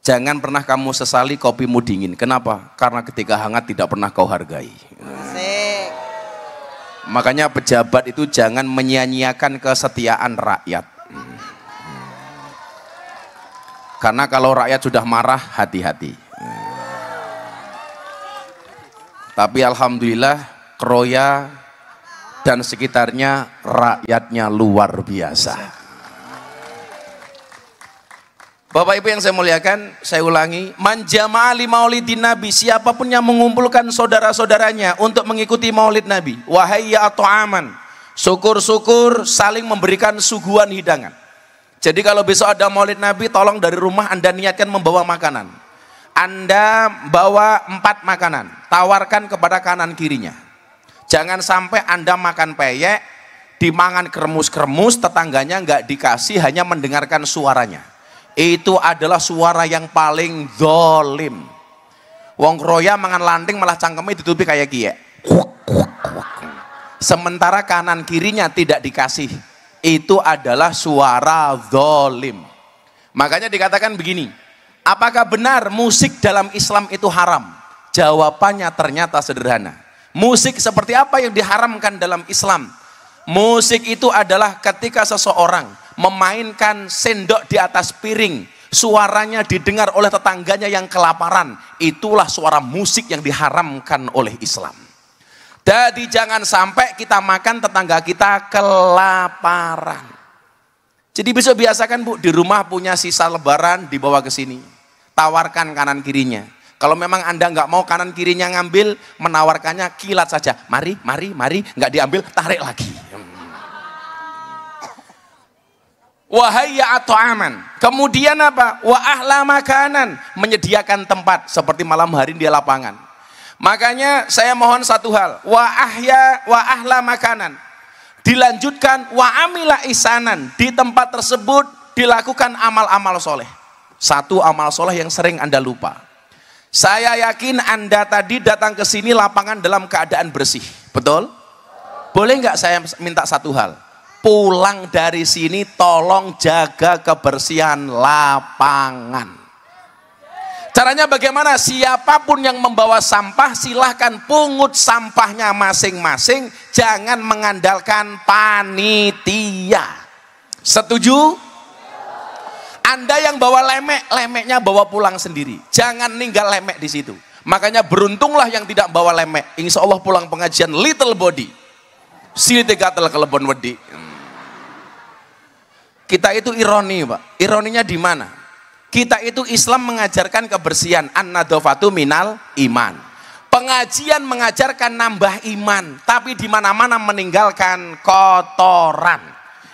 Jangan pernah kamu sesali kopimu dingin. Kenapa? Karena ketika hangat tidak pernah kau hargai. Makanya pejabat itu jangan menyia-nyiakan kesetiaan rakyat. Karena kalau rakyat sudah marah, hati-hati. Tapi alhamdulillah Kroya dan sekitarnya rakyatnya luar biasa. Bapak Ibu yang saya muliakan, saya ulangi, man jama'a li maulidin Nabi, siapapun yang mengumpulkan saudara-saudaranya untuk mengikuti maulid Nabi, wahayya at'aman, syukur-syukur saling memberikan suguhan hidangan. Jadi kalau besok ada maulid Nabi, tolong dari rumah Anda niatkan membawa makanan. Anda bawa 4 makanan, tawarkan kepada kanan kirinya. Jangan sampai Anda makan peyek, dimangan kremus-kremus, tetangganya nggak dikasih, hanya mendengarkan suaranya. Itu adalah suara yang paling zolim. Wong Kroya mangan lanting malah cangkemnya ditutupi kayak kiye. Sementara kanan kirinya tidak dikasih. Itu adalah suara zolim. Makanya dikatakan begini, apakah benar musik dalam Islam itu haram? Jawabannya ternyata sederhana. Musik seperti apa yang diharamkan dalam Islam? Musik itu adalah ketika seseorang memainkan sendok di atas piring, suaranya didengar oleh tetangganya yang kelaparan. Itulah suara musik yang diharamkan oleh Islam. Jadi jangan sampai kita makan tetangga kita kelaparan. Jadi besok biasakan Bu, di rumah punya sisa lebaran dibawa ke sini, tawarkan kanan kirinya. Kalau memang Anda nggak mau kanan kirinya ngambil, menawarkannya kilat saja, mari, nggak diambil, tarik lagi. Wahayya at'aman. Kemudian apa? Wa ahla makanan, menyediakan tempat seperti malam hari di lapangan. Makanya saya mohon satu hal, wa ahla makanan. Dilanjutkan wa amila isanan, di tempat tersebut dilakukan amal-amal soleh. Satu amal soleh yang sering Anda lupa. Saya yakin Anda tadi datang ke sini lapangan dalam keadaan bersih, betul? Boleh nggak saya minta satu hal? Pulang dari sini tolong jaga kebersihan lapangan. Caranya bagaimana? Siapapun yang membawa sampah silahkan pungut sampahnya masing-masing, jangan mengandalkan panitia. Setuju? Anda yang bawa lemek, lemeknya bawa pulang sendiri, jangan ninggal lemek di situ. Makanya beruntunglah yang tidak bawa lemek, insya Allah pulang pengajian little body, sini gatel kelebon wedi. Kita itu ironi Pak, ironinya di mana? Kita itu Islam mengajarkan kebersihan, an-nadhafatu minal iman. Pengajian mengajarkan nambah iman, tapi di mana-mana meninggalkan kotoran.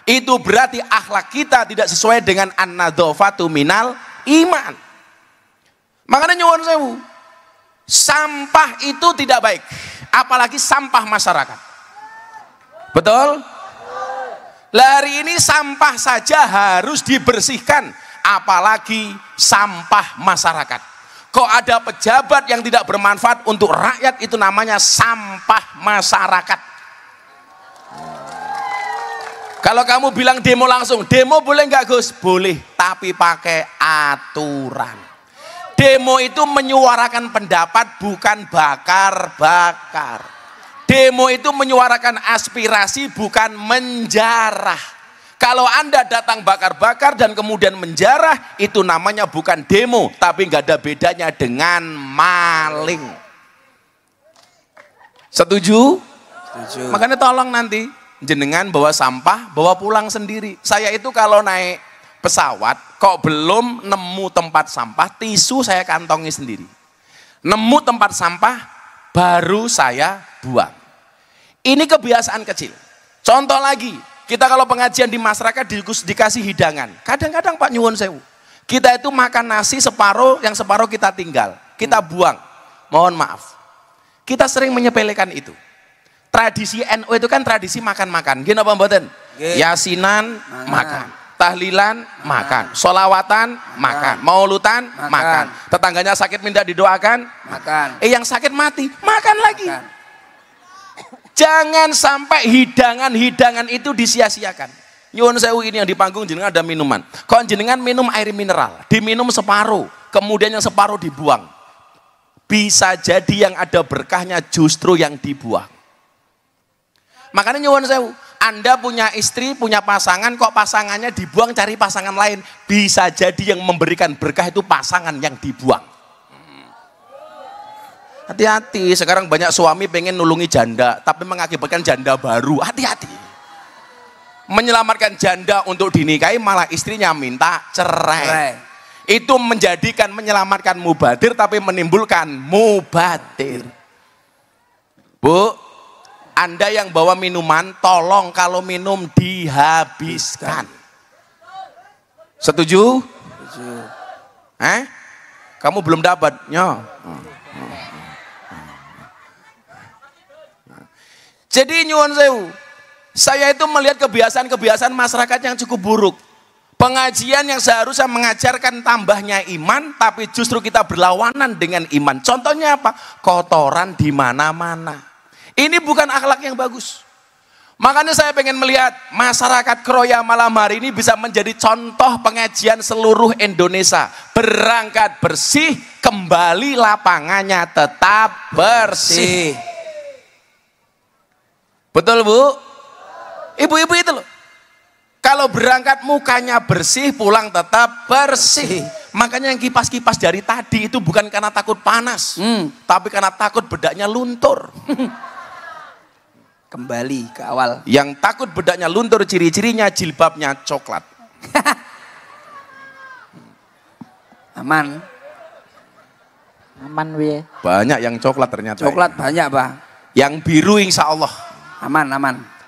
Itu berarti akhlak kita tidak sesuai dengan an-nadhafatu minal iman. Makanya nyuwun sewu, sampah itu tidak baik, apalagi sampah masyarakat. Betul? Hari ini sampah saja harus dibersihkan, apalagi sampah masyarakat. Kok ada pejabat yang tidak bermanfaat untuk rakyat, itu namanya sampah masyarakat. Kalau kamu bilang demo langsung, demo boleh nggak Gus? Boleh, tapi pakai aturan. Demo itu menyuarakan pendapat, bukan bakar-bakar. Demo itu menyuarakan aspirasi, bukan menjarah. Kalau Anda datang bakar-bakar dan kemudian menjarah, itu namanya bukan demo, tapi nggak ada bedanya dengan maling. Setuju? Setuju. Makanya tolong nanti jenengan bawa sampah, bawa pulang sendiri. Saya itu kalau naik pesawat, kok belum nemu tempat sampah, tisu saya kantongi sendiri. Nemu tempat sampah, baru saya buang. Ini kebiasaan kecil. Contoh lagi, kita kalau pengajian di masyarakat dikasih hidangan. Kadang-kadang Pak nyuwun sewu, kita itu makan nasi separuh, yang separuh kita tinggal, kita buang. Mohon maaf, kita sering menyepelekan itu. Tradisi NU itu kan tradisi makan-makan. Gini apa mboten? Yasinan makan, tahlilan makan, sholawatan makan, maulutan makan. Tetangganya sakit minta didoakan makan. Yang sakit mati makan lagi. Jangan sampai hidangan-hidangan itu disia-siakan. Nyuwun sewu, ini yang di panggung jenengan ada minuman. Kok jenengan minum air mineral, diminum separuh, kemudian yang separuh dibuang. Bisa jadi yang ada berkahnya justru yang dibuang. Makanya nyuwun sewu, Anda punya istri, punya pasangan, kok pasangannya dibuang cari pasangan lain. Bisa jadi yang memberikan berkah itu pasangan yang dibuang. Hati-hati, sekarang banyak suami pengen nulungi janda, tapi mengakibatkan janda baru. Hati-hati. Menyelamatkan janda untuk dinikahi, malah istrinya minta cerai. Itu menjadikan menyelamatkan mubadir, tapi menimbulkan mubadir. Bu, Anda yang bawa minuman, tolong kalau minum dihabiskan. Setuju? Setuju. Kamu belum dapat? Jadi nyuwun sewu, saya itu melihat kebiasaan-kebiasaan masyarakat yang cukup buruk. Pengajian yang seharusnya mengajarkan tambahnya iman, tapi justru kita berlawanan dengan iman. Contohnya apa? Kotoran di mana-mana. Ini bukan akhlak yang bagus. Makanya saya pengen melihat masyarakat Kroya malam hari ini bisa menjadi contoh pengajian seluruh Indonesia. Berangkat bersih, kembali lapangannya tetap bersih. Betul Bu? Ibu-ibu itu loh. Kalau berangkat mukanya bersih, pulang tetap bersih. Makanya yang kipas-kipas dari tadi itu bukan karena takut panas, tapi karena takut bedaknya luntur. Kembali ke awal. Yang takut bedaknya luntur ciri-cirinya jilbabnya coklat. Aman. Aman we. Banyak yang coklat ternyata. Coklat banyak, Pak. Yang biru insya Allah. Aman.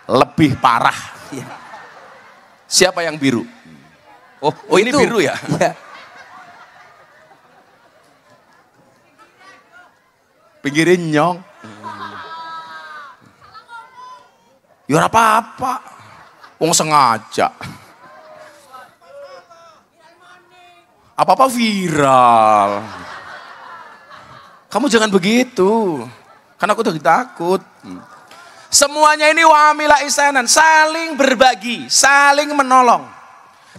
Lebih parah. Iya. Siapa yang biru? Oh ini biru ya? Iya. Pinggirin nyong. Ya ora apa-apa. Wong sengaja. Apa-apa viral. Kamu jangan begitu. Karena aku udah takut. Semuanya ini wamila ihsanan, saling berbagi, saling menolong.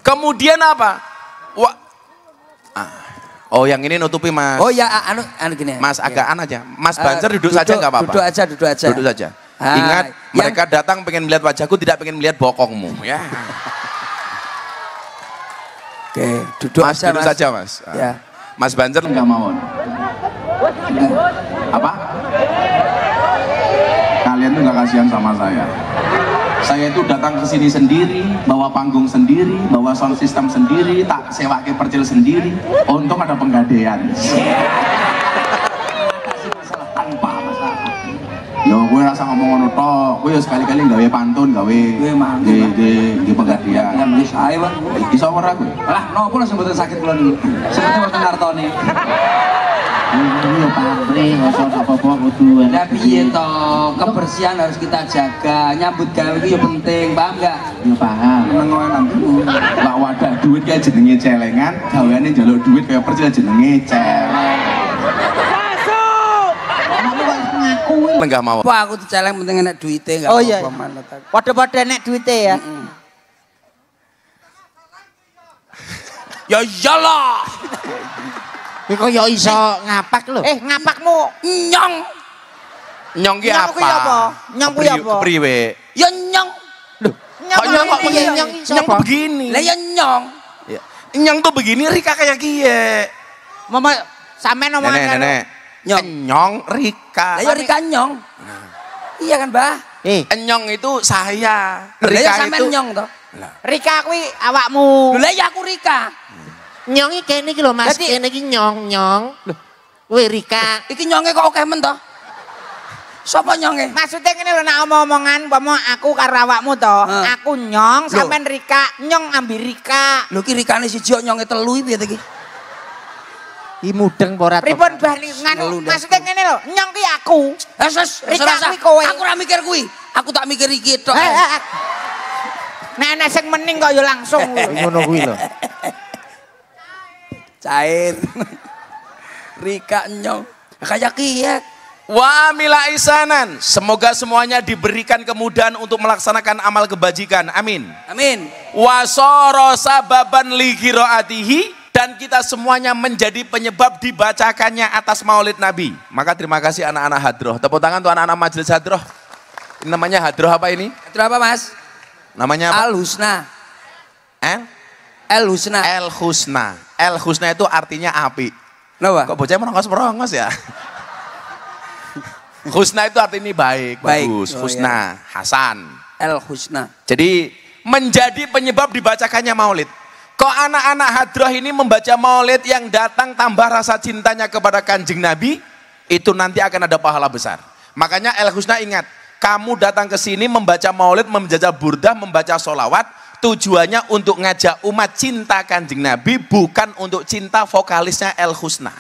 Kemudian apa? Oh yang ini nutupi Mas. Oh ya anu gini. Mas agaan aja. Mas Banjar duduk saja nggak apa-apa. Duduk aja. Duduk saja. Ingat, mereka datang pengen melihat wajahku, tidak pengen melihat bokongmu, ya. Oke, duduk Mas, aja, duduk Mas. saja Mas. Ya. Mas Banjar Enggak mau. Apa? Kalian tuh nggak kasihan sama saya. Saya itu datang ke sini sendiri, bawa panggung sendiri, bawa sound system sendiri, tak sewa ke percil sendiri. Untung ada penggadean. Atasi masalah tanpa masalah. Ya gue rasa ngomong ngono tok, gue ya sekali-kali gawe pantun, gawe di penggadean. Yang bisa ae, Bang. Iso ora gue? Lah, nopo langsung mboten sakit kula dulu. Seperti mboten ngartoni. Iya pamri, ngosok apa-apa kudu. Lah piye to, kebersihan harus kita jaga, nyambut gawe iki ya penting, paham enggak? Ya paham. Meneng nanti lak wadah duit kayak jenenge celengan, gaweane njaluk duit kayak percil jenenge celeng. enggak mau. Apa aku diceleng penting enek duite enggak Oh iya. apa-apa manut aku. Padha-padha nek duite ya. Ya iyalah. Iki kok ya iso ngapak lho. Ngapakmu Nyong. Nyong ki Nyong apa? kuwi apa? Nyong kuwi apa? Kepriwe? Ya nyong. Kok nyong kok begini? nyong Nyong tuh begini. Lah ya nyong. Ya. Nyong tuh begini, Rika kayak kie. Mama sampean omongan Nenek. Nyong. Nyong Rika. Lah ya Rika nyong. Iya kan, Mbah? Nyong itu saya. Lah ya Rika sampean itu nyong to. Rika kuwi awakmu. Lah ya aku Rika. Nyong iki kene iki lho Mas, Dadi- kene iki nyong. Lho. Kuwi Rika. Iki nyonge kok akeh men to? Sapa nyonge? Maksudnya ngene lho nek omong-omongan umpama aku karo awakmu to, aku nyong, Lho. sampean Rika, nyong ambil Rika. Lho ki Rikane siji kok nyonge telu piye to iki? Iki mudeng apa ora to? Pripun bali nganu Telu, Ndak. maksudnya ngene lho, nyong ki aku. Wes Rika kuwi kowe. Aku ora mikir kuwi. Aku tak mikir iki tok. Nek ana sing mending kok ya langsung lho. Ngono kuwi lho. Cair. Rika nyong. Kayak kiye. Wa amila isanan. Semoga semuanya diberikan kemudahan untuk melaksanakan amal kebajikan. Amin. Amin. Wa soro sababan li qiraatihi, dan kita semuanya menjadi penyebab dibacakannya atas Maulid Nabi. Maka terima kasih anak-anak hadroh. Tepuk tangan untuk anak-anak majelis hadroh. Ini namanya hadroh apa ini? Hadroh apa, Mas? Namanya apa? Al Husna. El Husna. El Husna. El Husna itu artinya api. Kenapa? Kok bocah merongos-merongos ya? Husna itu artinya baik, bagus. Husna, iya. Hasan. El Husna. Jadi menjadi penyebab dibacakannya Maulid. Kok anak-anak hadroh ini membaca Maulid yang datang tambah rasa cintanya kepada Kanjeng Nabi, itu nanti akan ada pahala besar. Makanya El Husna ingat, kamu datang ke sini membaca Maulid, menjajal burdah, membaca sholawat, tujuannya untuk ngajak umat cinta Kanjeng Nabi, bukan untuk cinta vokalisnya El Husna.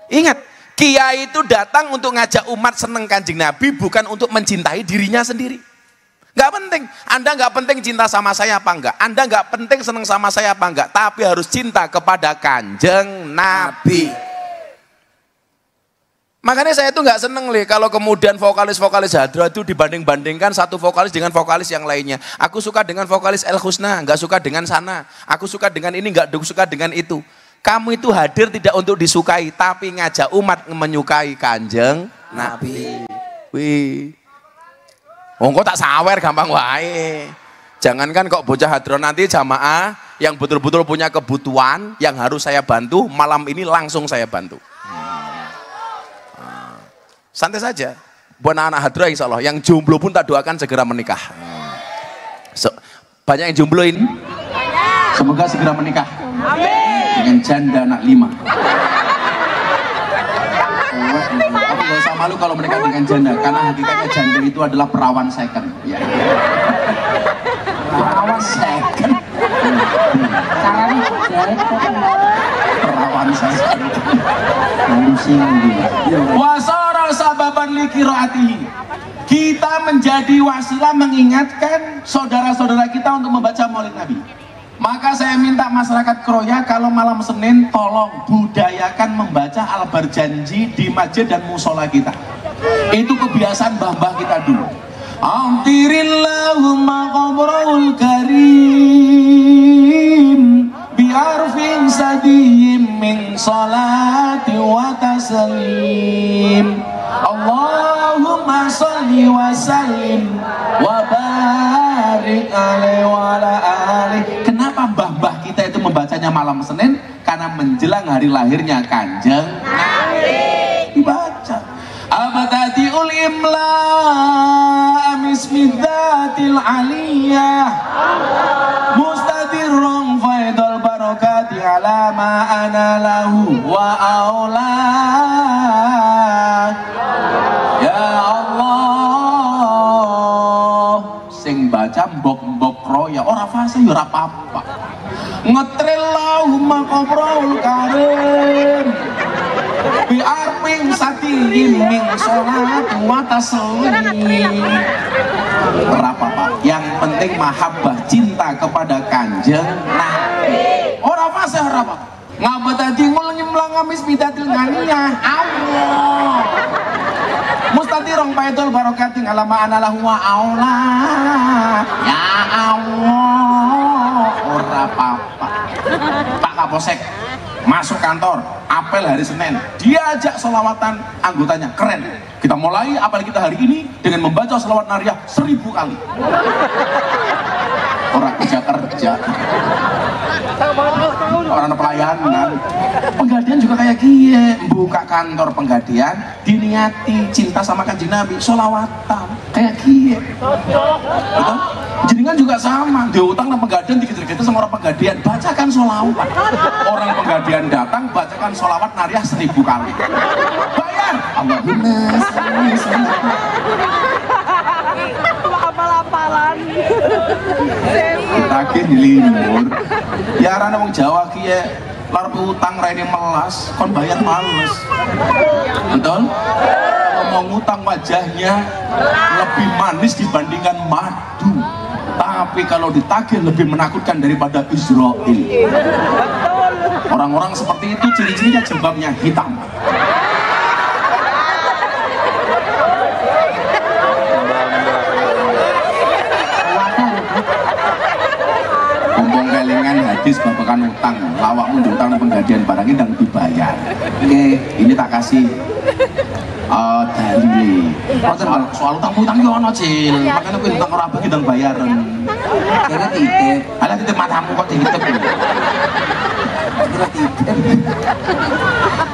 Ingat. Kiai itu datang untuk ngajak umat seneng Kanjeng Nabi, bukan untuk mencintai dirinya sendiri. Gak penting, Anda gak penting cinta sama saya apa enggak, Anda gak penting seneng sama saya apa enggak, tapi harus cinta kepada Kanjeng Nabi. Makanya saya itu gak seneng kalau kemudian vokalis-vokalis hadroh itu dibanding-bandingkan satu vokalis dengan vokalis yang lainnya. Aku suka dengan vokalis El Husna, gak suka dengan sana. Aku suka dengan ini, gak suka dengan itu. Kamu itu hadir tidak untuk disukai, tapi ngajak umat menyukai Kanjeng Nabi. Wih. Oh, kok tak sawer gampang wae. Jangankan kok bocah hadroh, nanti jamaah yang betul-betul punya kebutuhan yang harus saya bantu, malam ini langsung saya bantu. Santai saja. Buat anak hadroh insya Allah, yang jomblo pun tak doakan segera menikah. Banyak yang jomblo ini. Semoga segera menikah. Amin. Dengan janda anak 5. Aku gak usah malu kalau menikah dengan janda, karena hakikatnya janda itu adalah perawan second. Ya. Perawan second. Perawan second. Wasara sababan li qiraatihi. Kita menjadi wasilah mengingatkan saudara-saudara kita untuk membaca Maulid Nabi. Maka saya minta masyarakat Kroya kalau malam Senin tolong budayakan membaca Al-Barjanji di masjid dan musola kita. Itu kebiasaan mbah-mbah kita dulu. Amtirillahumma qabrul karim biarfin sadiyim min salati wa taslim. Allahumma salli wa sallim wa barik alaihi wa ala alihi. Kenapa mbah-mbah kita itu membacanya malam Senin? Karena menjelang hari lahirnya Kanjeng Nabi. Dibaca. Abadatiul imla amismidzatil aliyah mustadirrun faidul barakati ala ma ana lahu wa aula. Ya Allah, sing baca mbok-mbok roya ora fase ya ora apa-apa. Ngetrillahumma qabrul karim bi arping satiin min sholat wa taslim. Ora apa-apa, yang penting mahabbah cinta kepada Kanjeng Nabi. Ora fase ora apa-apa. Ngabadati ngul nyemlang ngamis bidatil nganiyah Allah mustadirong paidul barakating alama analah wa aula. Ya Allah, ora apa-apa. Pak Kapolsek masuk kantor apel hari Senin, diajak sholawatan anggotanya, keren. Kita mulai apel kita hari ini dengan membaca sholawat nariyah 1000 kali. Orang kerja orang pelayanan, penggadian juga kayak gie, buka kantor penggadian diniati cinta sama Kanjeng Nabi, sholawatan kayak gie. Betul? Jenengan juga sama, diutang dan penggadian dikit-dikit sama orang penggadian, bacakan sholawat. Orang penggadian datang, bacakan sholawat nariyah 1000 kali. Bayar. Allahumma sholli Apal-apalan. Tagih dilimur. Ya arane wong Jawa ki ya lar utang raine melas, kon bayar males. Betul? Ngomong utang wajahnya lebih manis dibandingkan madu. Tapi kalau ditagih lebih menakutkan daripada Israel. Orang-orang seperti itu ciri-cirinya jilbabnya hitam. hadis babakan utang. Lawakmu utang penggadian barang ndang dibayar. Ini tak kasih dalile. Soal utang yo ono, Cil. Makane kowe utang ora bagi ndang bayaran. Kira titip. Ala titip matamu kok dititip. Kira titip.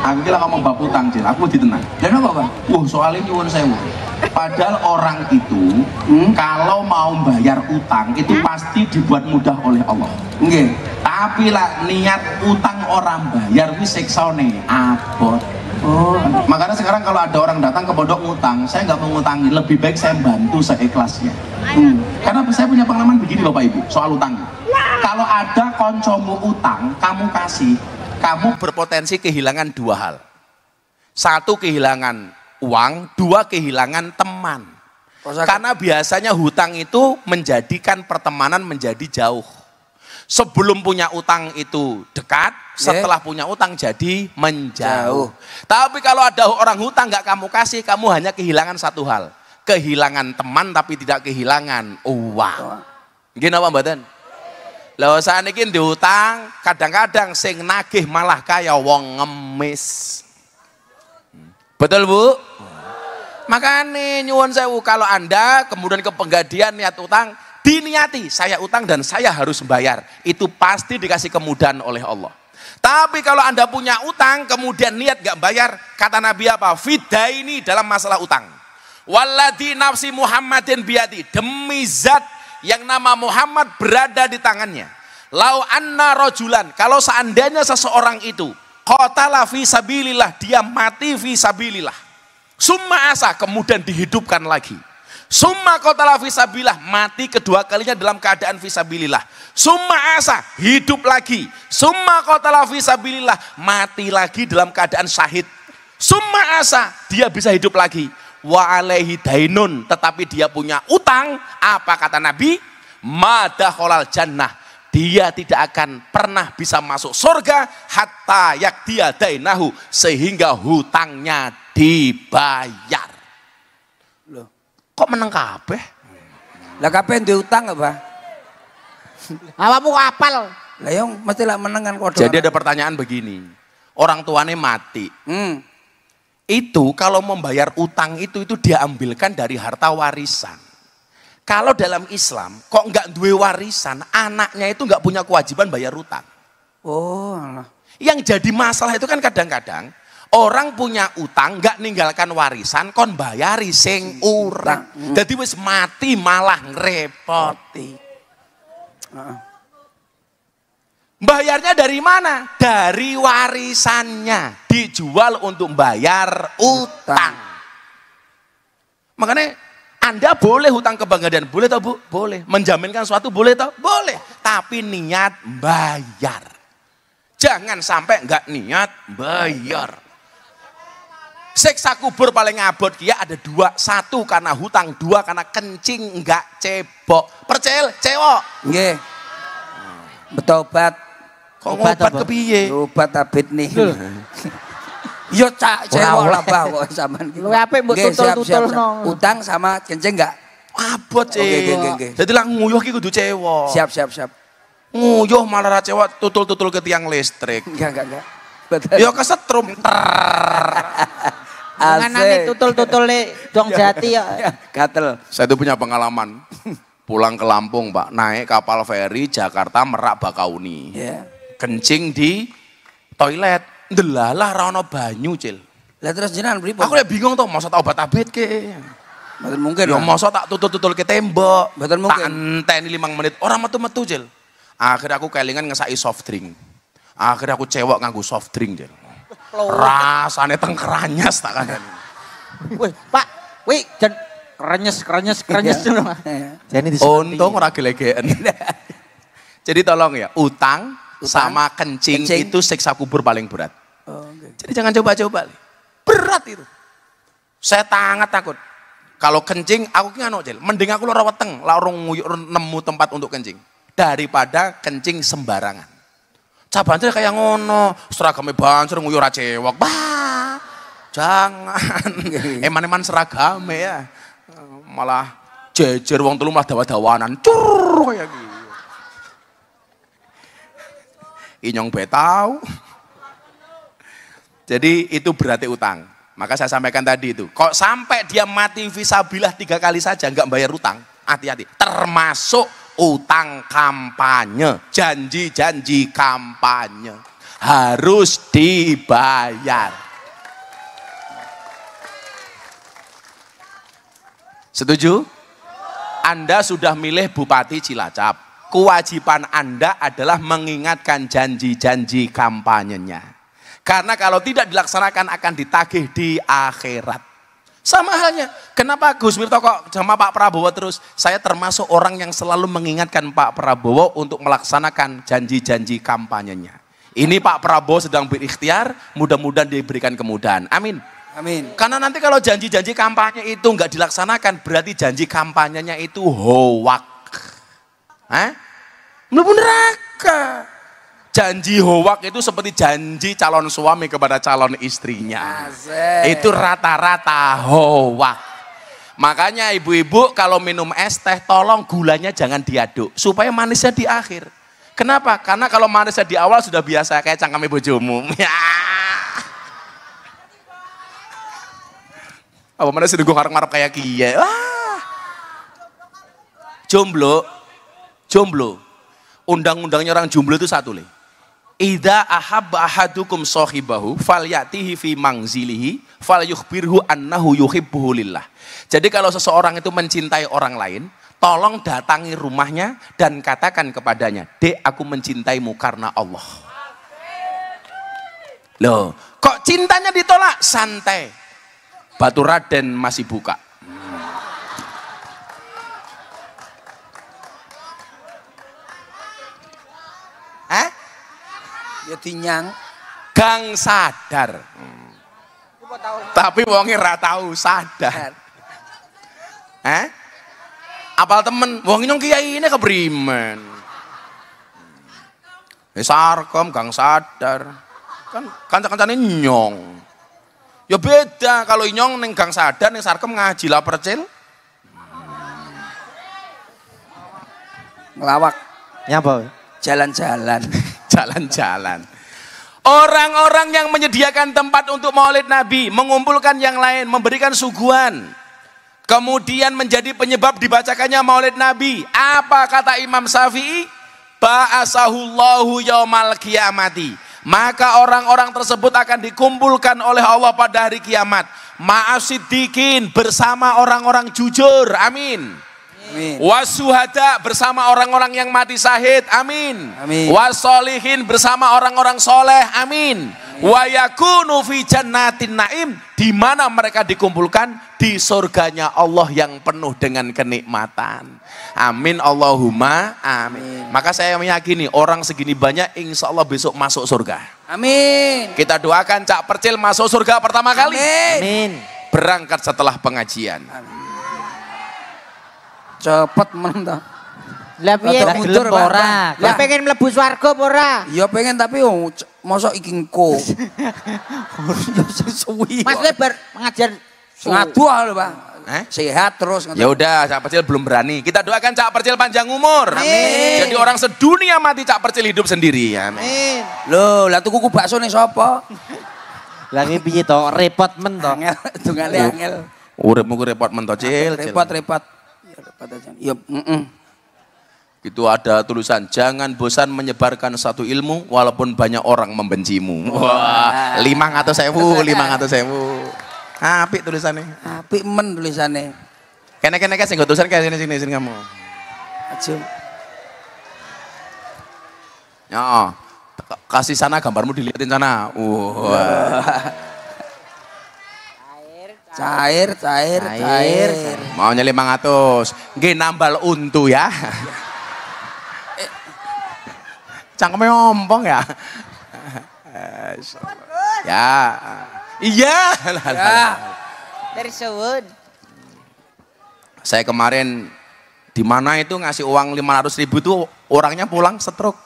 Aku kira ngomong bab utang, Cil. Aku ditenang. Dan apa, Bang? Soalnya nyuwun sewu. Padahal orang itu kalau mau bayar utang itu pasti dibuat mudah oleh Allah. Nggih. Tapi lah niat utang orang bayar wis siksane abot. Makanya sekarang kalau ada orang datang ke pondok ngutang, saya nggak mau ngutangi, lebih baik saya bantu seikhlasnya. Karena saya punya pengalaman begini Bapak Ibu soal utang. Kalau ada koncomu utang, kamu kasih, kamu berpotensi kehilangan dua hal. Satu, kehilangan uang, dua, kehilangan teman. Karena biasanya hutang itu menjadikan pertemanan menjadi jauh. Sebelum punya utang itu dekat, setelah punya utang jadi menjauh. Tapi kalau ada orang hutang nggak kamu kasih, kamu hanya kehilangan satu hal. Kehilangan teman tapi tidak kehilangan uang. Gini apa mboten? Lah saniki diutang, kadang-kadang sing nagih malah kaya wong ngemis. Betul Bu? Makanya nyuwun sewu, kalau Anda kemudian ke penggadian niat utang, diniati saya utang dan saya harus membayar, itu pasti dikasih kemudahan oleh Allah. Tapi kalau Anda punya utang kemudian niat gak bayar, kata Nabi apa? Fidaini dalam masalah utang. Walladzi nafsi Muhammadin biyadi, demi zat yang nama Muhammad berada di tangannya. Lau anna rojulan, kalau seandainya seseorang itu qatala fi sabilillah, dia mati fi sabilillah. Summa asa, kemudian dihidupkan lagi. Summa qatala fisabilillah, mati kedua kalinya dalam keadaan fisabilillah. Summa asa, hidup lagi. Summa qatala fisabilillah, mati lagi dalam keadaan syahid. Summa asa, dia bisa hidup lagi. Wa alaihi dainun, tetapi dia punya utang. Apa kata Nabi? Madakhalal jannah, dia tidak akan pernah bisa masuk surga hatta yakdiya dainahu, sehingga hutangnya dibayar. Kok meneng kabeh? Lah kabeh diutang apa? Awakmu apal. Lah yang mesti lah menengan kode. Jadi ada pertanyaan begini. Orang tuanya mati. Itu kalau membayar utang itu dia ambilkan dari harta warisan. Kalau dalam Islam kok enggak duwe warisan, anaknya itu enggak punya kewajiban bayar utang. Oh, alah. Yang jadi masalah itu kan kadang-kadang orang punya utang nggak ninggalkan warisan kon bayari sing urang. Jadi wis mati malah ngerepoti. Bayarnya dari mana? Dari warisannya, dijual untuk bayar utang. Makanya Anda boleh hutang ke Penggadian, boleh toh Bu? Boleh. Menjaminkan suatu boleh toh? Boleh. Tapi niat bayar. Jangan sampai nggak niat bayar. Siksa kubur paling abot kia ada dua. Satu karena hutang, dua karena kencing enggak cebok. Percel, cewok. Nggih. Betobat. Kok ngobat kepiye? Obat abit nih. Yo cak cewek lah kok sampean iki. Luwe apik mbok tutul-tutulno. Utang sama kencing enggak? Abot cewek. Jadi lah nguyuh ki kudu cewek. Siap. Nguyuh malah ra cewek tutul-tutul ke tiang listrik. Enggak. Betul. Yo kesetrum. Nganane tutul-tutul dong jati ya. Gatel. Saya itu punya pengalaman. Pulang ke Lampung, Pak, naik kapal feri Jakarta Merak Bakauni. Kencing di toilet. Delalah ra ono banyu, Cil. Lah terus jenengan pripun? Aku ya bingung toh, masa tak obat abit ke. Mboten mungkin. Ya masa tak tutul-tutul ke tembok. Mboten mungkin. Tak enteni 5 menit. Orang metu-metu, Cil. Akhirnya aku kelingan ngesaki soft drink. Akhirnya aku cewek nganggo soft drink, Cil. Rasane tengkeranyas tak kandani. Wih, Pak, wih, jan krenyes. Jadi untung ora gelegeken. Jadi tolong ya, utang sama kencing itu siksa kubur paling berat. Jadi jangan coba-coba. Berat itu. Saya sangat takut. Kalau kencing, aku ki anu, Cil, mending aku lara weteng, lara nemu tempat untuk kencing daripada kencing sembarangan. Cabanter kayak ngono, seragamnya banser nguyur cewek. Bah, jangan. Eman-eman seragame ya. Malah jejer wong telu malah dawa-dawanan. Cur kayak gitu. Inyong be tahu. Jadi itu berarti utang. Maka saya sampaikan tadi itu, kok sampai dia mati fisabilillah 3 kali saja nggak bayar utang, hati-hati. Termasuk utang kampanye, janji-janji kampanye harus dibayar. Setuju? Anda sudah milih Bupati Cilacap. Kewajiban Anda adalah mengingatkan janji-janji kampanyenya. Karena kalau tidak dilaksanakan akan ditagih di akhirat. Sama halnya, kenapa Gus Mirto kok sama Pak Prabowo terus? Saya termasuk orang yang selalu mengingatkan Pak Prabowo untuk melaksanakan janji-janji kampanyenya. Ini Pak Prabowo sedang berikhtiar, mudah-mudahan diberikan kemudahan. Amin. Amin. Karena nanti kalau janji-janji kampanye itu nggak dilaksanakan, berarti janji kampanyenya itu hoak. Mlebu neraka. Janji hoak itu seperti janji calon suami kepada calon istrinya. Asik. Itu rata-rata hoak. Makanya ibu-ibu kalau minum es teh tolong gulanya jangan diaduk supaya manisnya di akhir. Kenapa? Karena kalau manisnya di awal sudah biasa kayak cangkeme bojomu. Apa mana sih gue ngarep-ngarep kayak kiye. Jomblo. Undang-undangnya orang jomblo itu satu le. Idza ahabba ahadukum sahibahu falyatihi fi mangzilihi falyukhbirhu annahu yuhibbuhu lillah. Jadi kalau seseorang itu mencintai orang lain, tolong datangi rumahnya dan katakan kepadanya, "Dek, aku mencintaimu karena Allah." Loh, kok cintanya ditolak? Santai. Batu Raden masih buka. Ya dinyang. Gang sadar. Tapi wonge ra tahu sadar. Apal temen, wong nyong kiai ini kebrimen. Sarkom gang sadar. Kan kanca-kancane nyong. Ya beda kalau nyong ning gang sadar ning sarkem ngaji lah percil. Ngelawak. Nyapa? Jalan-jalan. Jalan-jalan. Orang-orang yang menyediakan tempat untuk maulid Nabi, mengumpulkan yang lain, memberikan suguhan, kemudian menjadi penyebab dibacakannya maulid Nabi. Apa kata Imam Syafi'i? Ba'asahullahu yaumal qiyamati. Maka orang-orang tersebut akan dikumpulkan oleh Allah pada hari kiamat. Ma'asiddiqin, bersama orang-orang jujur. Amin. Wasuhada, bersama orang-orang yang mati syahid. Amin. Wasolihin, bersama orang-orang soleh. Amin. Wa yakunu fi jannatin naim, di mana mereka dikumpulkan di surganya Allah yang penuh dengan kenikmatan. Amin Allahumma amin. Maka saya meyakini orang segini banyak insya Allah besok masuk surga. Amin. Kita doakan Cak Percil masuk surga pertama kali. Amin. Berangkat setelah pengajian. Cepet mentah. Lah piye mundur ora? Lah pengen mlebu swarga apa ora? Ya pengen tapi mosok iki engko. Ya sesuwi. Mas lebar mengajar ngadu lho, Pak. Sehat terus. Ya udah, Cak Percil belum berani. Kita doakan Cak Percil panjang umur. Amin. Jadi orang sedunia mati Cak Percil hidup sendiri. Amin. Loh, lah tuku bakso ning sapa? Lagi piye to? Repot men to. Angel, tungale angel. Uripmu ku repot men to, Cil. Repot. Ya repot aja. Ya, Itu ada tulisan, jangan bosan menyebarkan satu ilmu walaupun banyak orang membencimu. Wah, 500.000. Apik tulisannya. Apik men tulisannya. Kene-kene sing nggo tulisan kayak sini kamu. Aja. Ya, kasih sana gambarmu dilihatin sana. Cair. Maunya 500. Nggih nambal untu ya. Cangkeme ompong ya. Ya. Iya. dari suwun. Saya kemarin di mana itu ngasih uang 500.000 tuh orangnya pulang stroke.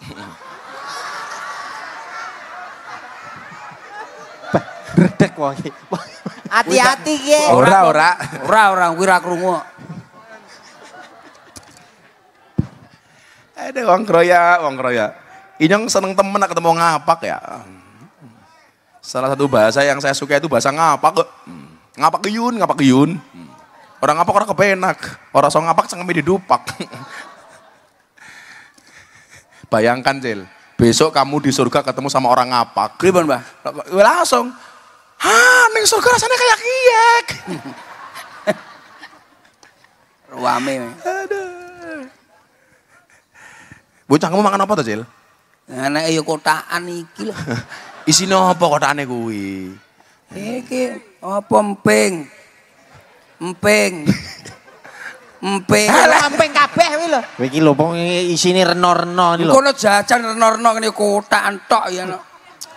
Redek wong. Hati-hati ki. Ora kuwi ra krungu. Ada wong kroya. Inyong seneng temen nak ketemu ngapak ya. Salah satu bahasa yang saya suka itu bahasa ngapak. Ngapak geyun. Orang ngapak orang kepenak. Orang so ngapak cengemi didupak. Bayangkan Cil, besok kamu di surga ketemu sama orang ngapak. Pripun, Mbah? Langsung, ning surga rasanya kayak kiek. Ruame. Bocah kamu makan apa tuh Cil? Anake ya kotakan iki lho. Isine apa kotakane kuwi? Iki apa emping? Emping. Lah emping kabeh kuwi lho. Kowe iki lho wong isine reno-reno iki lho. Kono jajan reno-reno kene kotakan tok ya no.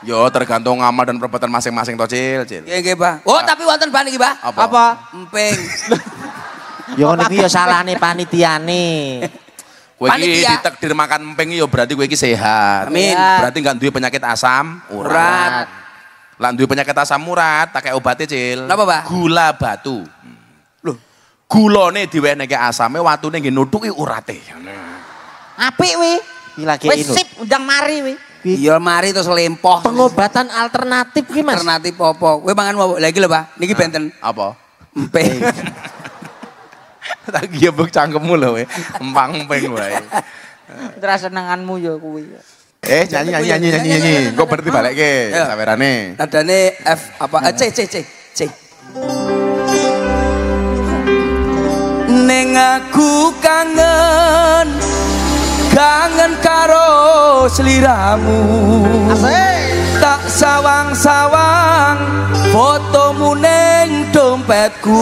Yo tergantung amal dan perbuatan masing-masing to Cil. Nggih, Mbah. Oh, tapi wonten ban iki, Mbah. Apa? Emping. Ya ngono iki ya salahne panitiane. Kowe iki ditakdir makan emping yo berarti kowe iki sehat. Amin. Berarti enggak duwe penyakit asam urat. Lah duwe penyakit asam urat, tak kayak obatnya Cil. Napa, Mbah? Gula batu. Loh, gulane diwenehke asame, watune nggih nutuki urate. Apik kuwi. Iki lagi Wis inu. sip undang mari kuwi. Iya mari terus lempoh. Pengobatan alternatif ki Mas. Alternatif apa? Kowe mangan apa? Lagi lho, Pak. Niki benten. Apa? Emping. Tak gebek cangkemmu lho we. Empang-emping wae. Terus senenganmu ya kuwi. Nyanyi. Kok berarti balekke sawerane. Nadane F apa? C. Neng aku kangen karo sliramu. Tak sawang-sawang fotomu neng dompetku.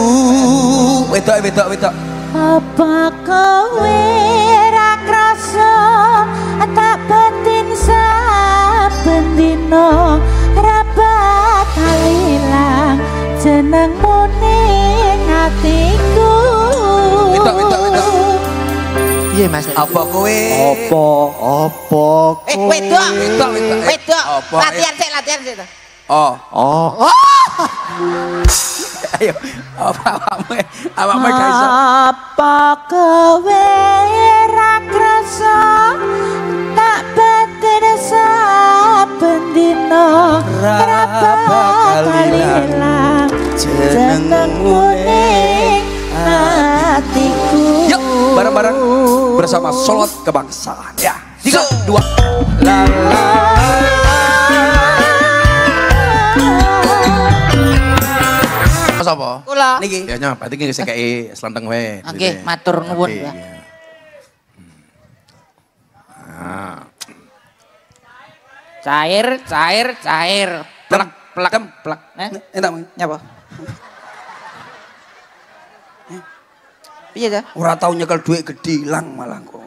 Wedok. Apa kowe ra krasa tak batin saben dina ra bakal ilang jenengmu ning atiku. Wedok. Piye Mas? Apa kowe? Apa? Wedok. Apa? Latihan sik. Oh. Ayo. Apa guys? Apa kowe ra krasa tak batin saben dina ra bakal ilang jenengmu ning atiku. Yuk, bareng-bareng bersama Solot Kebangsaan. Ya, 3, 2. La la. Mas apa? Kula. Niki. Ya nyapa, berarti sing kei slenteng wae. Nggih, matur nuwun ya. Cair. Plek. Entak. Nyapa? Piye ta? Ora tau nyekel duit gede ilang malah kok.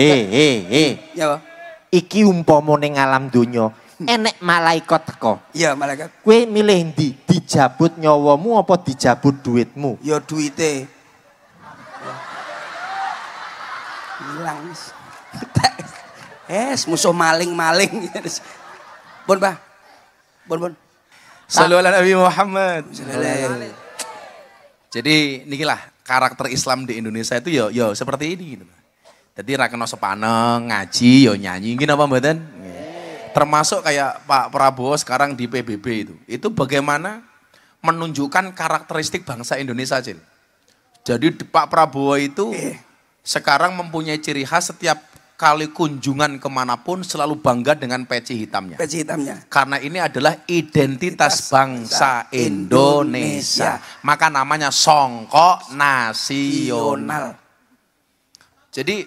Ya. Iki umpama ning alam donya enek malaikat teko. Iya, malaikat. Kowe milih ndi? Dijabut nyawamu apa dijabut duitmu? Ya duite. Hilang. Musuh maling. Bon, Bah. Bon. Sallu ala Nabi Muhammad. Jadi nikilah karakter Islam di Indonesia itu yo seperti ini gitu. Jadi ra kena sepaneng, ngaji yo nyanyi ngene apa mboten? Termasuk kayak Pak Prabowo sekarang di PBB itu. Itu bagaimana menunjukkan karakteristik bangsa Indonesia, Cil. Jadi Pak Prabowo itu sekarang mempunyai ciri khas setiap kali kunjungan kemanapun selalu bangga dengan peci hitamnya. Peci hitamnya. Karena ini adalah identitas bangsa Indonesia. Maka namanya songkok nasional. Jadi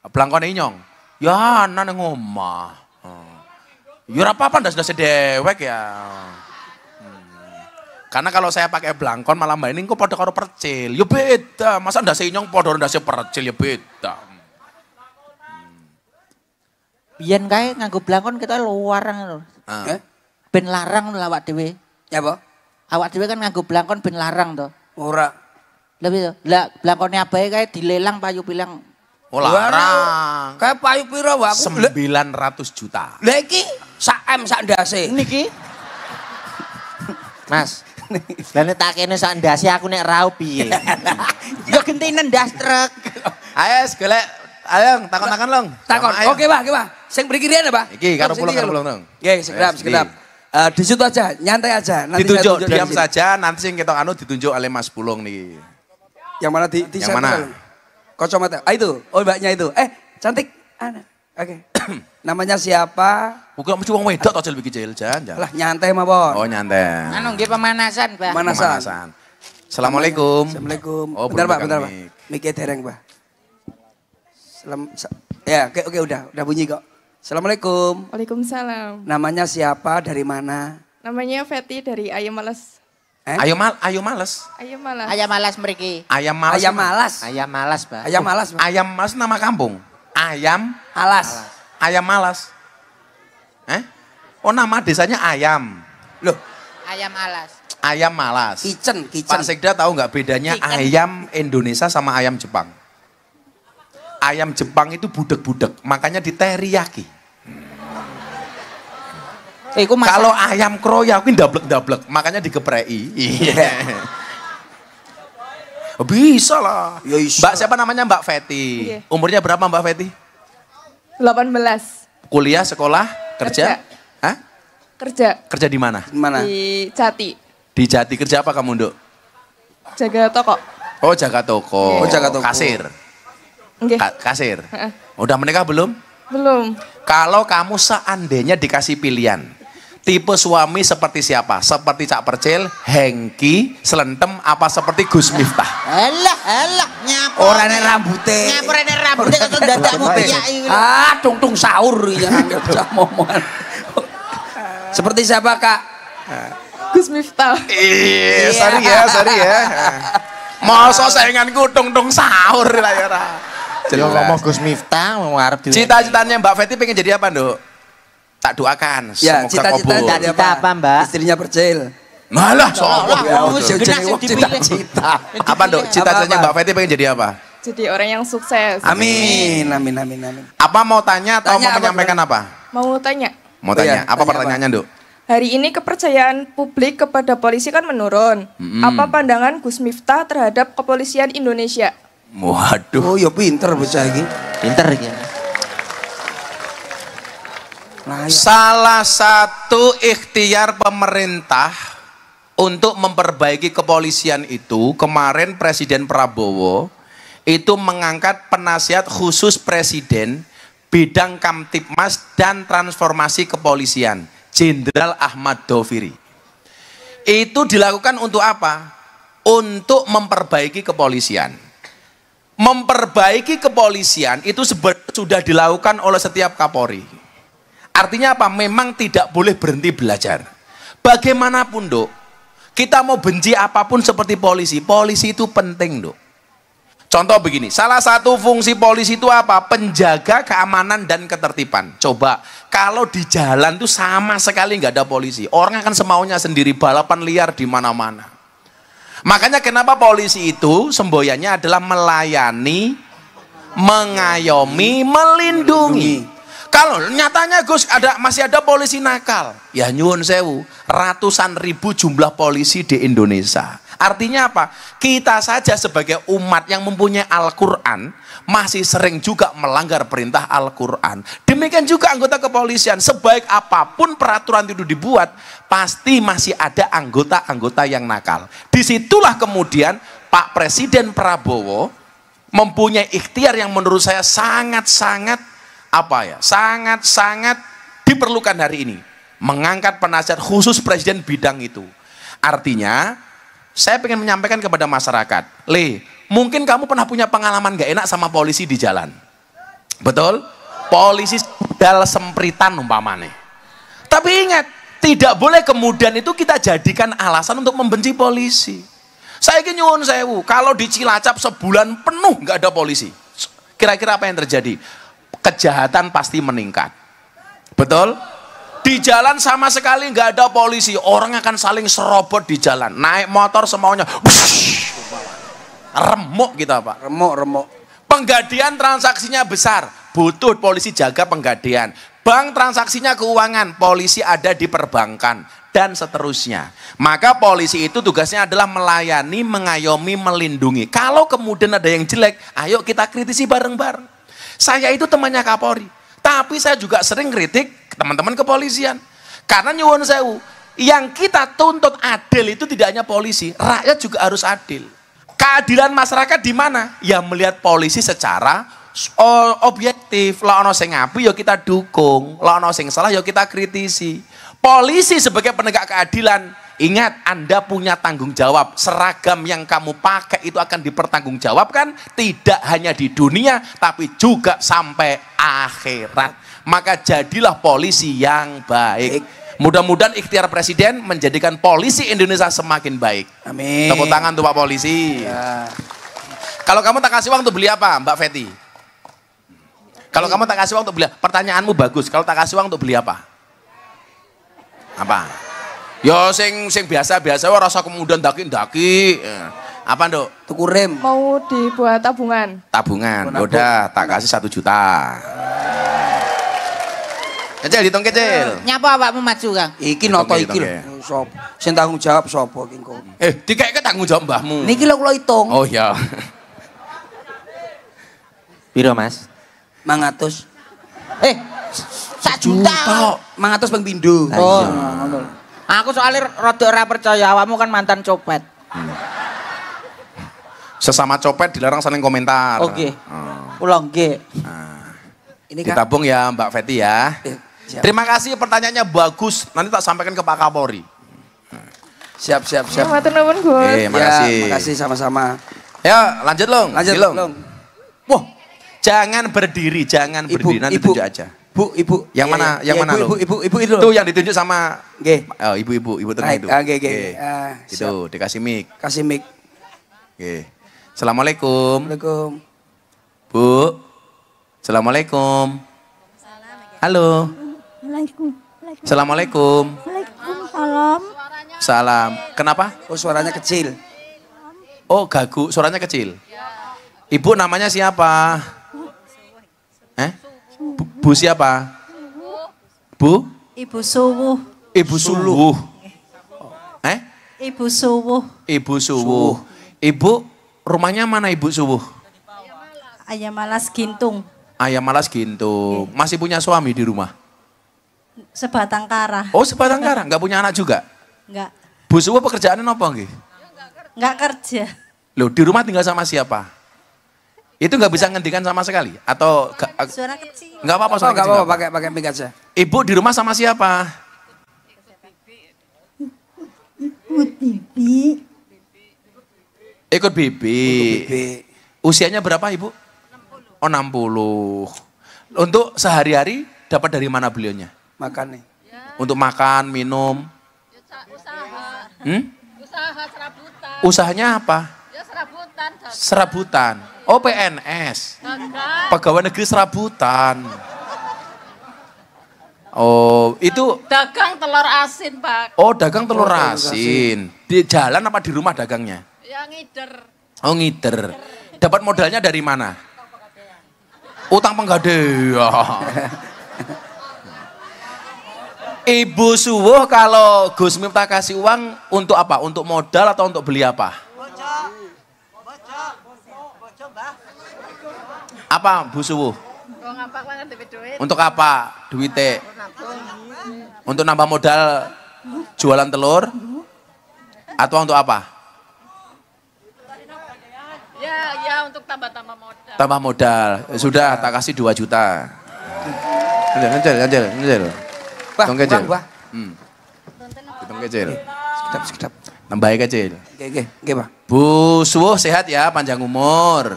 blangkone inyong, ya nang omah. Ya ora apa-apa ndas dewek ya. Karena kalau saya pakai blangkon malah mbak ini kok padha karo percil. Ya beda. Masa ndase inyong padha ndase percil ya beda. Biyen kae nganggo blangkon kita luarang lho. Ben larang lho awak dhewe. Ya apa? Awak dhewe kan nganggo blangkon ben larang to. Ora. Lah piye? Lah blangkone abahe kae dilelang payu pilang. Oh larang. Kayak payu pira wae aku. 900 juta. Lah iki sak M sak ndase. Niki Mas. Lah nek tak kene sak ndase aku nek rau piye? yo gentine ndas truk. Ayo golek. Ayo takon-takon long. Takon. Oke, Pak. Sing mriki riyen apa? Iki karo pulang. Nggih, sekedap. Di situ aja, nyantai aja. Nanti ditunjuk, saya diam saja, nanti sing ketok anu ditunjuk oleh Mas Pulung nih. Yang mana di yang mana? Kacamata. Ah itu, oh mbaknya itu. Cantik. Oke. Namanya siapa? Bukan mesti wong wedok to lebih kecil jan. Lah nyantai mawon. Oh nyantai. Anu nggih pemanasan, Mbah. Pemanasan. Assalamualaikum. Assalamualaikum. Oh, bentar Pak. Mik. Miknya dereng, Pak. Ya, oke udah bunyi kok. Assalamualaikum. Waalaikumsalam. Namanya siapa? Dari mana? Namanya Feti dari Ayam Males. Ayo males. Ayam Malas. Ayam malas mriki. Ayam malas. Ayam malas. Ayam malas, Pak. Ayam malas. Pak. Ayam malas nama kampung. Ayam Alas. Ayam malas. Oh nama desanya ayam. Loh, Ayam alas. ayam malas. Kitchen. Pak Sekda tahu nggak bedanya ayam Indonesia sama ayam Jepang? Ayam Jepang itu budek-budek, makanya diteriyaki. Kalau ayam kroya kuwi ndablek-ndablek, makanya digepreki. Iya. Bisa lah. Ya bisa. Mbak siapa namanya? Mbak Feti. Iya. Umurnya berapa Mbak Feti? 18. Kuliah, sekolah, kerja? Hah? Kerja Kerja di mana? Mana? di Jati. Di Jati. Kerja apa kamu, Nduk? Jaga toko. Oh, jaga toko. Oh, jaga toko. Kasir. Nggih. Kasir. Heeh. Udah menikah belum? Belum. Kalau kamu seandainya dikasih pilihan, tipe suami seperti siapa? Seperti Cak Percil, Hengki, Selentem, apa seperti Gus Miftah? Alah, nyapa. Orane rambute. Nyapurane rambute kok dadakmu piyak iki. Tung sahur ya momongan. Seperti siapa, Kak? Gus Miftah. Iya, sorry ya. Masa sainganku tung sahur lah ya. Yo ngomong Gus Miftah mau arep di. Cita-citanya Mbak Feti pengen jadi apa, Nduk? Tak doakan, Ya, semoga kabul. cita-cita apa, Mbak? Istrinya Percil. Malah, sombong. Cita-cita. Apa, Nduk? Cita-citanya Mbak Feti pengen jadi apa? Jadi orang yang sukses. Amin. Apa mau tanya atau Tanya mau menyampaikan apa? Mau tanya. Mau Oh iya, tanya, apa tanya pertanyaannya, Nduk? Hari ini kepercayaan publik kepada polisi kan menurun. Apa pandangan Gus Miftah terhadap kepolisian Indonesia? Waduh. Oh, ya pinter bocah iki. Pinter iki. Salah satu ikhtiar pemerintah untuk memperbaiki kepolisian itu, kemarin Presiden Prabowo itu mengangkat penasihat khusus Presiden bidang Kamtibmas dan transformasi kepolisian, Jenderal Ahmad Doviri. Itu dilakukan untuk apa? Untuk memperbaiki kepolisian. Memperbaiki kepolisian itu sudah dilakukan oleh setiap Kapolri. Artinya apa? Memang tidak boleh berhenti belajar. Bagaimanapun, Dok, kita mau benci apapun seperti polisi, polisi itu penting, Dok. Contoh begini, salah satu fungsi polisi itu apa? Penjaga keamanan dan ketertiban. Coba, kalau di jalan itu sama sekali nggak ada polisi. Orang akan semaunya sendiri, balapan liar di mana-mana. Makanya kenapa polisi itu semboyannya adalah melayani, mengayomi, melindungi. Kalau nyatanya Gus masih ada polisi nakal, ya nyuwun sewu, ratusan ribu jumlah polisi di Indonesia. Artinya apa? Kita saja sebagai umat yang mempunyai Al-Quran masih sering juga melanggar perintah Al-Quran. Demikian juga anggota kepolisian, sebaik apapun peraturan itu dibuat, pasti masih ada anggota-anggota yang nakal. Disitulah kemudian Pak Presiden Prabowo mempunyai ikhtiar yang menurut saya sangat-sangat sangat-sangat diperlukan hari ini, mengangkat penasihat khusus Presiden bidang itu. Artinya saya ingin menyampaikan kepada masyarakat, mungkin kamu pernah punya pengalaman gak enak sama polisi di jalan, betul? Polisi dal sempritan umpamanya. Tapi ingat, tidak boleh kemudian itu kita jadikan alasan untuk membenci polisi. Saya ingin nyuwun sewu, kalau di Cilacap sebulan penuh nggak ada polisi, kira-kira apa yang terjadi? Kejahatan pasti meningkat, betul? Di jalan sama sekali nggak ada polisi, orang akan saling serobot di jalan, naik motor semaunya, remuk kita Pak, remuk. Penggadian transaksinya besar, butuh polisi jaga penggadian. Bank transaksinya keuangan, polisi ada di perbankan, dan seterusnya. Maka polisi itu tugasnya adalah melayani, mengayomi, melindungi. Kalau kemudian ada yang jelek, ayo kita kritisi bareng-bareng. Saya itu temannya Kapolri, Tapi saya juga sering kritik teman-teman kepolisian. Karena nyuwun sewu, yang kita tuntut adil itu tidak hanya polisi, rakyat juga harus adil. Keadilan masyarakat di mana? Ya melihat polisi secara objektif. Lah ono sing apik ya kita dukung, lah ono sing salah ya kita kritisi. Polisi sebagai penegak keadilan, ingat Anda punya tanggung jawab. Seragam yang kamu pakai itu akan dipertanggungjawabkan tidak hanya di dunia tapi juga sampai akhirat. Maka jadilah polisi yang baik. Mudah-mudahan ikhtiar Presiden menjadikan polisi Indonesia semakin baik. Amin. Tepuk tangan untuk Pak Polisi. Ya. Kalau kamu tak kasih uang untuk beli apa, Mbak Feti? Kalau kamu tak kasih uang untuk beli, pertanyaanmu bagus. Kalau tak kasih uang untuk beli apa? Apa? Yo sing biasa-biasa rasa kemudian daki-daki. Apa, Nduk? Tuku rem. Mau dibuat tabungan. Tabungan. Udah, tak kasih 1 juta. Kecil, hitung kecil. Nyapa awakmu maju, Kang? Iki noto iki lho. Sop. Sing tanggung jawab sapa iki engko? Dikeke tanggung jawab mbahmu. Niki lho kula hitung. Oh iya. Piro, Mas? 500. 1 juta. 500 ping pindho. Oh, ngono. Aku soalnya rada ora percaya awakmu kan mantan copet. Sesama copet dilarang saling komentar. Oke. Kula nggih. Ini Kak. Ditabung ya Mbak Feti ya. Terima kasih pertanyaannya bagus. Nanti tak sampaikan ke Pak Kapolri. Siap. Matur nuwun, Gus. Makasih. Ya, makasih sama-sama. Ya, lanjut Long. Lanjut Long. Wah, jangan berdiri, berdiri. Nanti tunjuk aja. Ibu. Yang mana? Yang mana lo? Ibu itu. Tuh yang ditunjuk sama Nggih. Oh, ibu tengah itu. Nggih. Itu dikasih mic. Kasih mic. Oke. Assalamualaikum. Waalaikumsalam. Bu. Assalamualaikum. Halo. Assalamualaikum. Waalaikumsalam. Salam. Kenapa? Oh, suaranya kecil. Oh, gagu. Suaranya kecil. Ibu namanya siapa? Bu siapa? Bu? Ibu Suwuh. Ibu Suwuh. Ibu Suwuh. Ibu Suwuh. Ibu rumahnya mana Ibu Suwuh? Ayam Malas Gintung. Ayam Malas Gintung. Masih punya suami di rumah? Sebatang kara. Oh, sebatang kara. Nggak punya anak juga? Enggak. Bu Suwuh pekerjaannya apa nggih? Enggak kerja. Loh, di rumah tinggal sama siapa? Itu nggak bisa ngendikan sama sekali? Atau Suara kecil. nggak apa-apa, suara Enggak kecil, apa-apa, nggak pakai mic aja. Ibu di rumah sama siapa? Ikut bibi. Ikut bibi. Usianya berapa Ibu? 60. Oh, 60. Untuk sehari-hari dapat dari mana beliaunya? Makan nih. Untuk makan, minum? Usaha serabutan. Usahanya apa? Ya serabutan. Serabutan. Oh, PNS. Pegawai negeri serabutan. Oh, itu Dagang telur asin, Pak. oh dagang telur asin. Di jalan apa di rumah dagangnya? Ya ngider. Oh, ngider. Dapat modalnya dari mana? Utang penggadean. Ibu Suwuh kalau Gus Miftah kasih uang untuk apa? Untuk modal atau untuk beli apa? Apa Bu Suwuh? Untuk apa duitnya? Untuk nambah modal jualan telur? Atau untuk apa? Ya untuk tambah-tambah modal. Tambah modal. Sudah tak kasih 2 juta. Ngecil. Wah, Hitung kecil. Wah. Hitung kecil. Sekedap. Tambah kecil. Oke, Pak. Bu Suwuh sehat ya, panjang umur.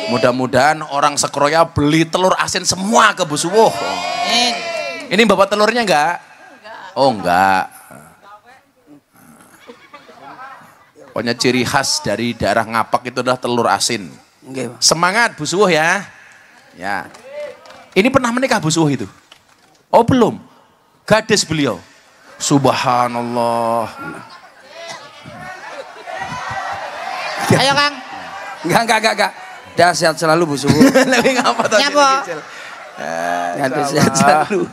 Mudah-mudahan orang Sekroya beli telur asin semua ke Bu Suwuh. Ini bawa telurnya enggak? Oh enggak. Pokoknya ciri khas dari daerah Ngapak itu adalah telur asin. Oke, Pak. Semangat Bu Suwuh ya. Ya. Ini pernah menikah Bu Suwuh itu? Oh belum. Gadis beliau. Subhanallah. Ayo Kang. Enggak. Dah sehat selalu Bu Suwuh. Lebih ngapa tadi? Nyapa? Sehat selalu.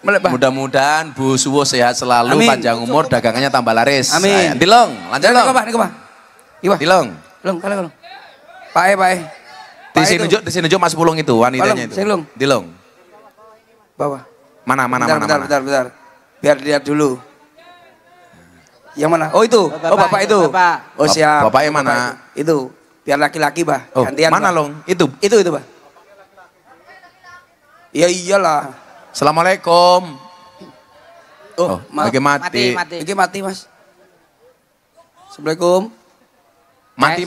Mudah-mudahan Bu Suwuh sehat selalu, Amin. panjang umur, dagangannya tambah laris. Amin. Dilong, lanjut Long. Pak. Iwah. Dilong. Kalau. Pak. Di sini nunjuk Mas Pulung itu, wanitanya itu. Palung, Dilong. Bawah. Mana? Bentar. Biar lihat dulu. Yang mana? Oh itu. Bapak itu. Bapak. Oh siap. Bapaknya mana? Itu. Biar laki-laki, Bah. Oh, Gantian. mana, Bah. Long? Itu. Itu, Bah. Ya iyalah. Assalamualaikum. Oh, lagi mati. Iki mati, Mas. Assalamualaikum. Mati.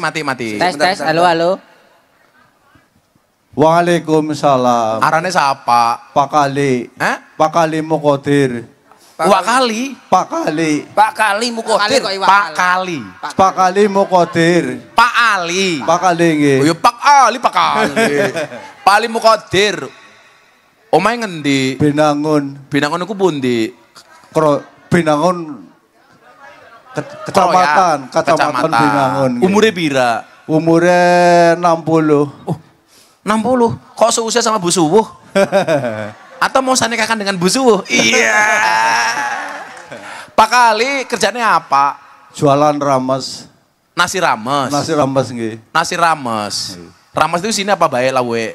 Tes, halo. Waalaikumsalam. Arane siapa? Pak Kali. Hah? Pak Kali Mukodir. Pak Kali. Pak Kali. Pak Kali Mukodir. Pak Kali. Pak Kali Mukodir. Pak Ali. Pak Kali nggih. Oh ya Pak Ali, Pak Ali. Pak Ali Mukodir. Omahe ngendi? Binangun. Binangun iku pundi? Binangun Kecamatan Binangun. Umure pira? Umure 60. Oh, 60. Kok seusia sama Bu Suwuh? Atau mau sanikakan dengan Bu Suwuh? Iya. Pak Kali kerjanya apa? Jualan rames. Nasi rames. Nasi rames nggih. Nasi rames. Rames itu sini apa bae lawe?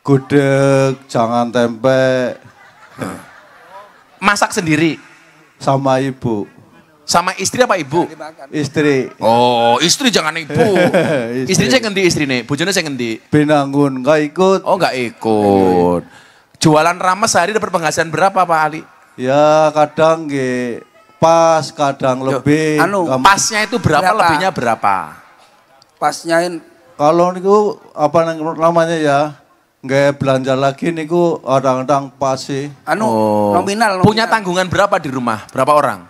Gudeg, jangan tempe. Masak sendiri Sama ibu. sama istri apa ibu? Istri. Oh, istri jangan ibu. Istri saya ngendi istrine? Bojone saya ngendi? Binangun, nggak ikut. Oh, nggak ikut. Jualan rames sehari dapat penghasilan berapa Pak Ali? Ya kadang nggih pas, kadang lebih. Pasnya itu berapa? Lebihnya berapa? Pasnya kalau niku apa namanya ya? Nggak belanja lagi niku kadang-kadang pas sih. Nominal. Punya tanggungan berapa di rumah? Berapa orang?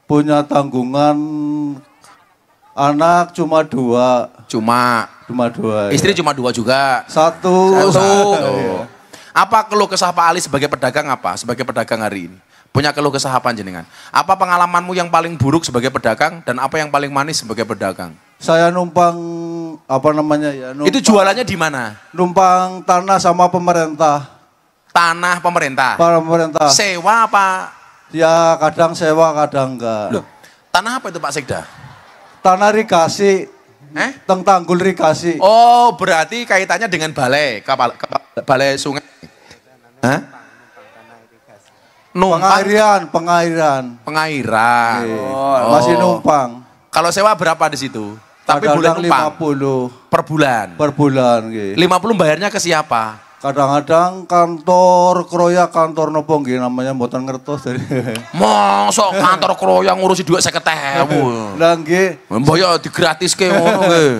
Punya tanggungan anak cuma 2. Cuma 2. Istri cuma 2 juga. Satu. Apa keluh kesah Pak Ali sebagai pedagang apa? Sebagai pedagang hari ini. Punya keluh kesah apa jenengan? Apa pengalamanmu yang paling buruk sebagai pedagang dan apa yang paling manis sebagai pedagang? Saya numpang apa namanya ya? Itu jualannya di mana? Numpang tanah sama pemerintah. Tanah pemerintah. Pemerintah. Sewa apa? Ya kadang sewa, kadang enggak. Loh, tanah apa itu Pak Sekda? Tanah rikasi. Tanggul rikasi. Oh, berarti kaitannya dengan balai, balai sungai. Hah? Pengairan. Pengairan. Oh. Masih numpang. Kalau sewa berapa di situ? Tapi bulan numpang. 50. Per bulan. Per bulan. 50 bayarnya ke siapa? Kadang-kadang kantor kroya, kantor nopo nggih namanya mboten ngertos dari. Mosok kantor kroya ngurusi duit 50.000. Lah nggih. Mbok yo digratiske ngono nggih.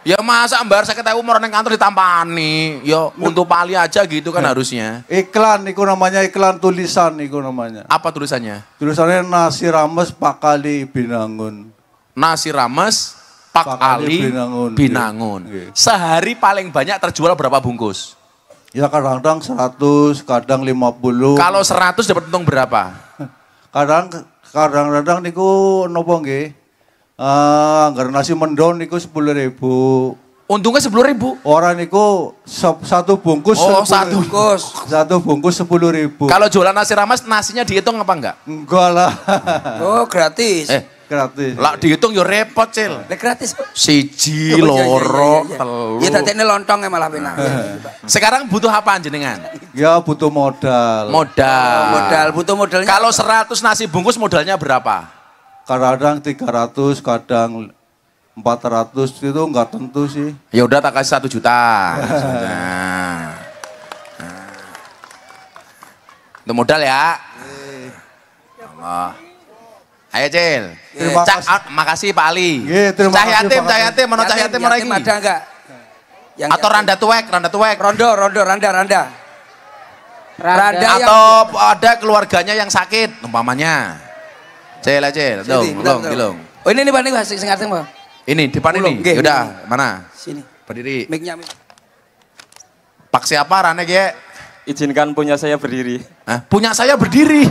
Ya masa mbar 50.000 mau nang kantor ditampani. Ya untuk pali aja gitu kan harusnya. Iklan niku namanya, iklan tulisan niku namanya. Apa tulisannya? Tulisannya nasi rames Pak Kali Binangun. Nasi rames Pak Ali Binangun. Sehari paling banyak terjual berapa bungkus? Ya kadang-kadang 100, kadang 50. Kalau 100 dapat untung berapa? Kadang-kadang niku nopo nggih? Anggar nasi mendon niku 10.000. Untungnya 10.000? Orang niku satu bungkus. Oh, satu bungkus. Satu bungkus 10.000. Kalau jualan nasi rames nasinya dihitung apa enggak? Enggak lah. Oh, gratis. Gratis. Lah dihitung yo repot, Cil. Gratis. Siji, loro, telu. Ya dadekne lontong malah penak. Sekarang butuh apa jenengan? Ya butuh modal. Modal, butuh modalnya. Kalau 100 nasi bungkus modalnya berapa? Kadang 300, kadang 400 itu enggak tentu sih. Ya udah tak kasih 1 juta. Itu modal ya. Allah. Ayo Cil. Makasih Pak Ali. Cah yatim, mana cah yatim lagi? Ada enggak? Atau randa tuwek. Rondo. Randa. Atau ada keluarganya yang sakit, umpamanya. Cil, Dilong. Oh ini Pak nih sing ngarteng Pak. Ini depan ini. Yaudah, mana? Sini. Berdiri. Mic-nya. Pak siapa Rane Ge? Izinkan punya saya berdiri. Hah? Punya saya berdiri.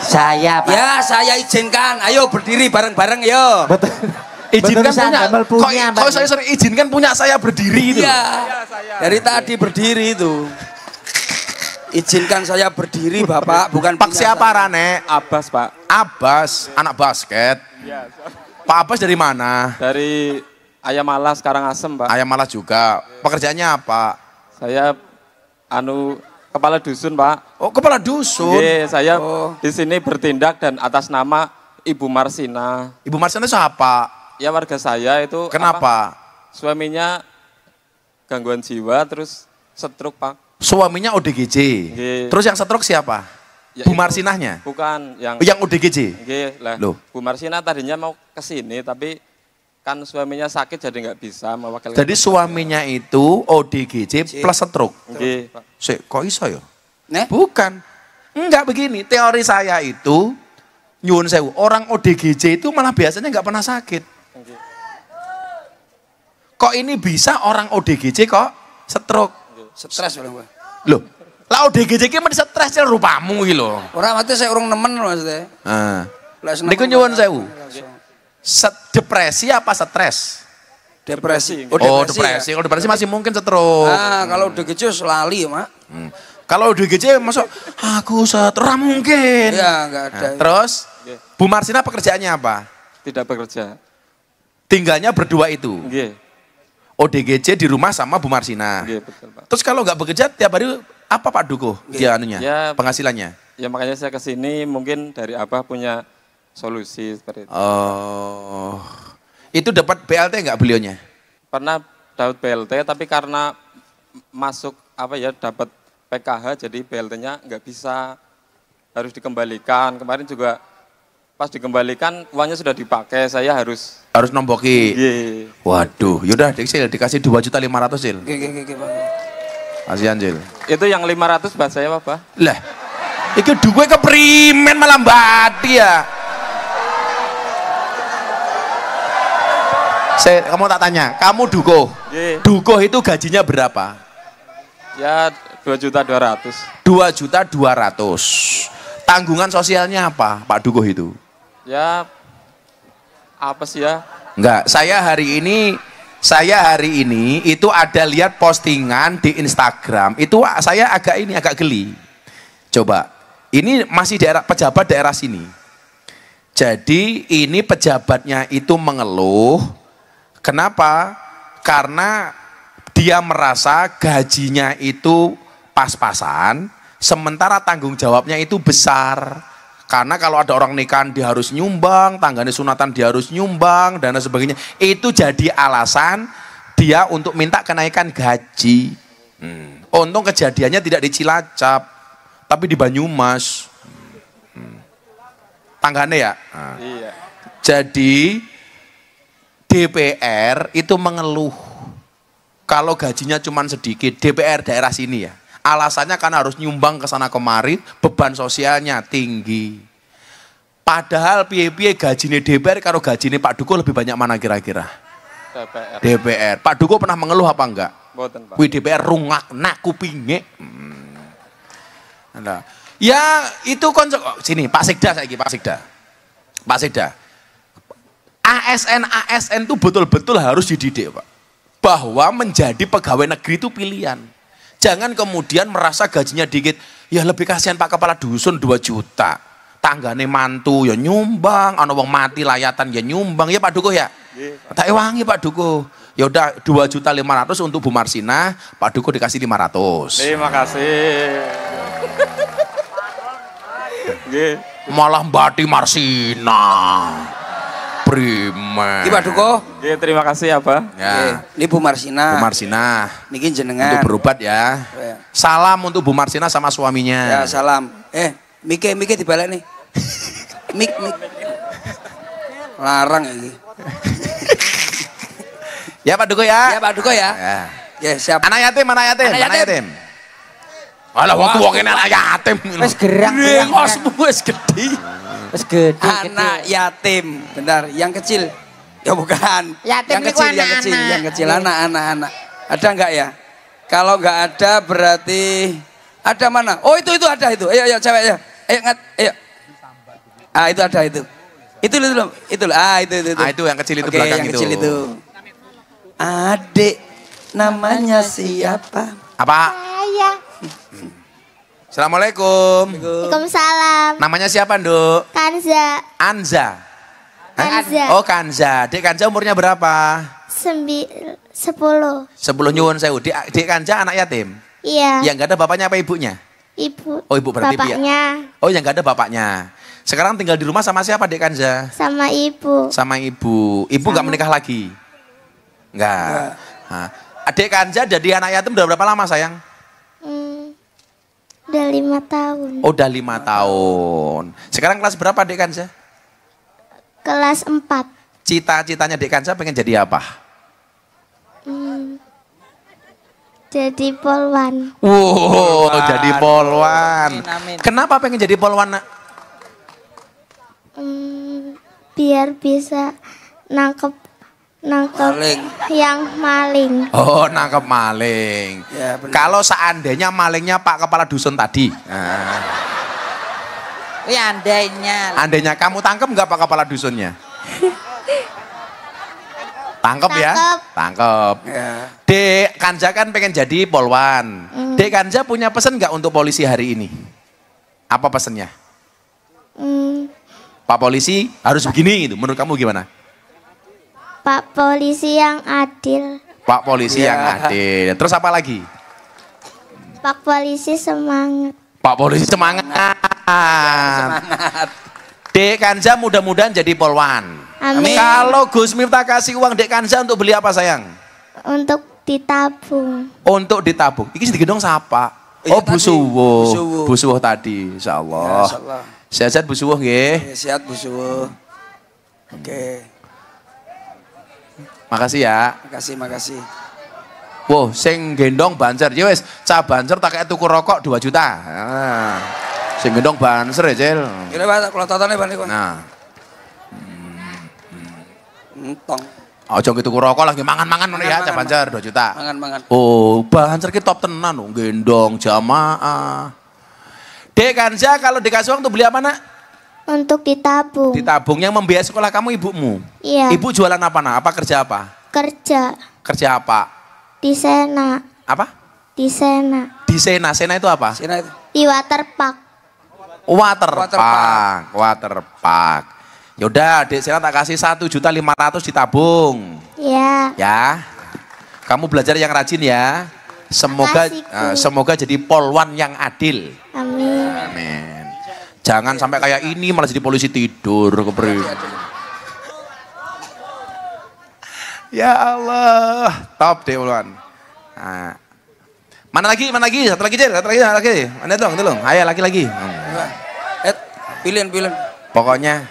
Saya Pak. Ya saya izinkan, ayo berdiri bareng-bareng yo. Betul. Izinkan punya. Kok saya sering izinkan punya saya berdiri itu. Iya. Dari tadi berdiri itu. Izinkan saya berdiri Bapak, bukan Pak siapa Rane? Abbas Pak. Abbas, anak basket. Iya. Pak Abbas dari mana? Dari Ayam Malas Karangasem, Pak. Ayam Malas juga. Pekerjaannya apa? Saya kepala dusun, Pak. Oh, kepala dusun. Nggih, saya di sini bertindak dan atas nama Ibu Marsina. Ibu Marsina siapa? Ya warga saya itu. Kenapa? Suaminya gangguan jiwa terus stroke, Pak. Suaminya ODGJ. Nggih. Terus yang stroke siapa? Ya, Bu Marsinahnya? Bukan, yang ODGJ? Nggih, lah. Loh. Bu Marsina tadinya mau ke sini tapi kan suaminya sakit jadi nggak bisa mewakili. Jadi suaminya itu ODGJ plus stroke. Nggih, Pak. Kok iso ya? Bukan. Enggak begini, teori saya itu nyuwun sewu, orang ODGJ itu malah biasanya nggak pernah sakit. Kok ini bisa orang ODGJ kok stroke? Stres orang gue. Loh, lah ODGJ ki men stres cel rupamu iki lho. Ora mati saya urung nemen lho maksudnya. Heeh. Niku nyuwun sewu. Depresi apa stres? Depresi. Oh, depresi. Kalau depresi masih mungkin stroke. Ah, kalau udah kecil lali ya, Mak. Kalau udah kecil masuk aku stroke mungkin. Iya, enggak ada. Nah, terus Bu Marsina pekerjaannya apa? Tidak bekerja. Tinggalnya berdua itu. Nggih. ODGJ di rumah sama Bu Marsina. Nggih, betul, Pak. Terus kalau nggak bekerja tiap hari apa Pak Duko? Dia anunya, Ya, penghasilannya? Ya makanya saya ke sini mungkin dari Abah punya solusi seperti itu. Oh. Itu dapat BLT nggak beliaunya? Pernah dapat BLT tapi karena masuk dapat PKH jadi BLT-nya nggak bisa, harus dikembalikan. Kemarin juga pas dikembalikan uangnya sudah dipakai, saya harus nomboki. Yeah. Waduh, yaudah dikasih 2.500.000 Sil. Oke, Bang. Kasihan Sil. Itu yang 500 buat saya Pak. Lah, itu duwe keprimen malah mbati ya. Kamu tak tanya, kamu Duko. Yeah. Duko itu gajinya berapa? Ya 2.200.000. 2.200.000. Tanggungan sosialnya apa Pak Duko itu? Ya apa sih ya? Enggak, saya hari ini itu ada lihat postingan di Instagram. Itu saya agak geli. Coba, ini masih pejabat daerah sini. Jadi ini pejabatnya itu mengeluh. Kenapa? Karena dia merasa gajinya itu pas-pasan, sementara tanggung jawabnya itu besar. Karena kalau ada orang nikahan dia harus nyumbang, tanggane sunatan dia harus nyumbang, dan sebagainya. Itu jadi alasan dia untuk minta kenaikan gaji. Untung kejadiannya tidak di Cilacap, tapi di Banyumas. Tanggane ya? Nah. Iya. Jadi DPR itu mengeluh kalau gajinya cuma sedikit, DPR daerah sini ya. Alasannya karena harus nyumbang ke sana kemari, beban sosialnya tinggi. Padahal piye-piye gajine DPR karo gajine Pak Duko lebih banyak mana kira-kira? DPR. Pak Duko pernah mengeluh apa enggak? Boten, Pak. Wih, DPR rungak nak kupinge. Nah, ya itu sini Pak Sekda saiki, Pak Sekda. ASN itu betul-betul harus dididik, Pak. Bahwa menjadi pegawai negeri itu pilihan. Jangan kemudian merasa gajinya dikit, ya lebih kasihan Pak Kepala Dusun 2 juta. Tanggane mantu ya nyumbang, ana wong mati layatan ya nyumbang, ya Pak Duko ya. Tak ewangi Pak Duko. Ya udah 2.500.000 untuk Bu Marsina, Pak Duko dikasih 500. Terima kasih. Malah Mbati Marsina. Primen. Iki Pak Duko. Terima kasih ya Pak. Ya. Ini Bu Marsina. Bu Marsina. Niki jenengan. Untuk berobat ya. Salam untuk Bu Marsina sama suaminya. Ya salam. Mike dibalik nih. Mik. Larang ini. Ya Pak Duko ya. Ya Pak Duko ya. Ya siap. Anak yatim. Alah wong tuwa kene anak yatim. Wis gerang. Wis gede. Wis gede. Anak yatim. Benar, yang kecil. Ya bukan. Yatim yang kecil anak-anak. Ada enggak ya? Kalau enggak ada berarti ada mana? Oh itu ada itu. Ayo cewek ya. Ayo. Ah itu ada itu. Itu. Ah itu. Ah itu yang kecil itu belakang yang itu. Kecil itu. Adik namanya siapa? Apa? Saya. Assalamualaikum. Waalaikumsalam. Namanya siapa, Nduk? Kanza. Anza. Kanza. Oh, Kanza. Dek Kanza umurnya berapa? 10. 10 nyuwun sewu. Dik Kanja anak yatim? Iya. Yang nggak ada bapaknya apa ibunya? Ibu. Oh ibu berarti bapaknya. Oh yang nggak ada bapaknya. Sekarang tinggal di rumah sama siapa Dik Kanja? Sama ibu. Sama ibu. Ibu nggak menikah lagi? Nggak. Nah, Adik Kanja jadi anak yatim udah berapa lama sayang? Udah 5 tahun. Oh, udah 5 tahun. Sekarang kelas berapa Adik Kanja? Kelas 4. Cita-citanya Adik Kanja pengen jadi apa? Jadi polwan. Wow, jadi polwan. Amin. Kenapa pengen jadi polwan, Nak? Biar bisa nangkep Maling. yang maling. Oh, nangkep maling. Ya, benar. Kalau seandainya malingnya Pak Kepala Dusun tadi. Nah, Ya andainya. andainya kamu tangkep nggak Pak Kepala Dusunnya? Tangkep ya? Tangkep. Tangkep. Ya. Dek Kanja kan pengen jadi polwan. Dek Kanja punya pesan nggak untuk polisi hari ini? Apa pesannya? Pak polisi harus begini gitu. Menurut kamu gimana? Pak polisi yang adil. Pak polisi yang adil. Terus apa lagi? Pak polisi semangat. Pak polisi semangat. Dek Kanja mudah-mudahan jadi polwan. Amin. Kalau Gus Miftah kasih uang Dek Kanja untuk beli apa sayang? Untuk ditabung. Untuk ditabung. Iki digendong siapa? Iya, Oh, Bu tadi. Suwuh. Bu Suwuh. Bu Suwuh tadi, insyaallah. Insyaallah. Sehat-sehat Bu Suwuh nggih. Oke, sehat Bu Suwuh. Oke. Makasih ya. Makasih. Wow, sing gendong banser. Ya wis, cah banser tak kayak tuku rokok 2 juta. Nah. Sing gendong banser ya, Cil. Kira Pak, kalau totone Pak niku. Nah, Entong. ojo gitu rokok lagi mangan-mangan ngono ya, cah Mangan, banser 2 juta. Mangan. Oh, banser ki top tenan lho, gendong jamaah. Dek Kanja kalau dikasih uang tuh beli apa, Nak? Untuk ditabung. Ditabung. Yang membiayai sekolah kamu ibumu. Iya. Ibu jualan apa, Nak? Apa kerja apa? Kerja Kerja apa? di Sena. Apa? Di Sena. Di Sena. Sena itu apa? Sini itu. Di Waterpark. Waterpark. Yaudah, Dek Sena tak kasih 1.500.000 ditabung. Ya. Ya. Kamu belajar yang rajin ya. Semoga Makasih, Bu. semoga jadi polwan yang adil. Amin. Amin. Jangan sampai kayak ini malah jadi polisi tidur kepri. Ya Allah, top deh polwan. Nah. Mana lagi? Satu lagi, Cil. Mana dong. Ayo lagi. Pilihan. Pokoknya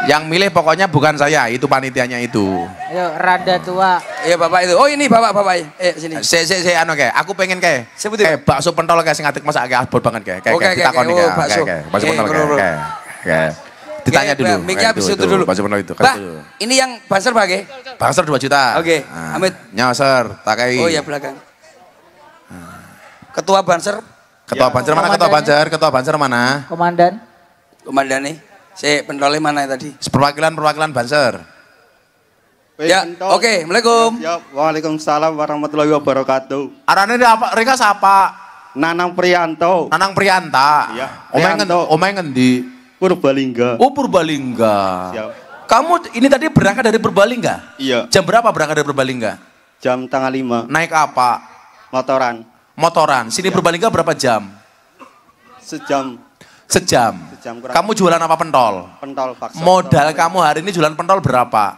yang milih pokoknya bukan saya, itu panitianya itu. Ayo rada tua. Iya Bapak itu. Oh ini Bapak. Sini. Saya anu kayak, aku pengen kayak bakso pentol kayak sing atik masak kayak abot banget kayak ditakoni kayak bakso. Bakso pentol kayak. Ditanya dulu. Mic-nya habis itu dulu. Bakso pentol itu. Bah, ini yang banser Pak ya? Banser 2 juta. Oke, Nah, Amit. Nyoser, tak kai. Oh ya belakang. Ketua banser. Ketua banser mana? Ketua banser mana? Komandan nih. Si pentolnya mana tadi? Perwakilan banser. Ya, oke. Assalamualaikum. Ya, waalaikumsalam warahmatullahi wabarakatuh. Arane apa? Rika siapa? Nanang Priyanto. Nanang Priyanta. Iya, Omae ngendi? Purbalingga. Oh, Purbalingga. Siap. Kamu ini tadi berangkat dari Purbalingga? Iya. Jam berapa berangkat dari Purbalingga? Jam tengah 5. Naik apa? Motoran. Sini Purbalingga berapa jam? Sejam. Sejam. Kurang. Kamu jualan apa pentol? Pentol paksa. Modal kamu hari ini jualan pentol berapa?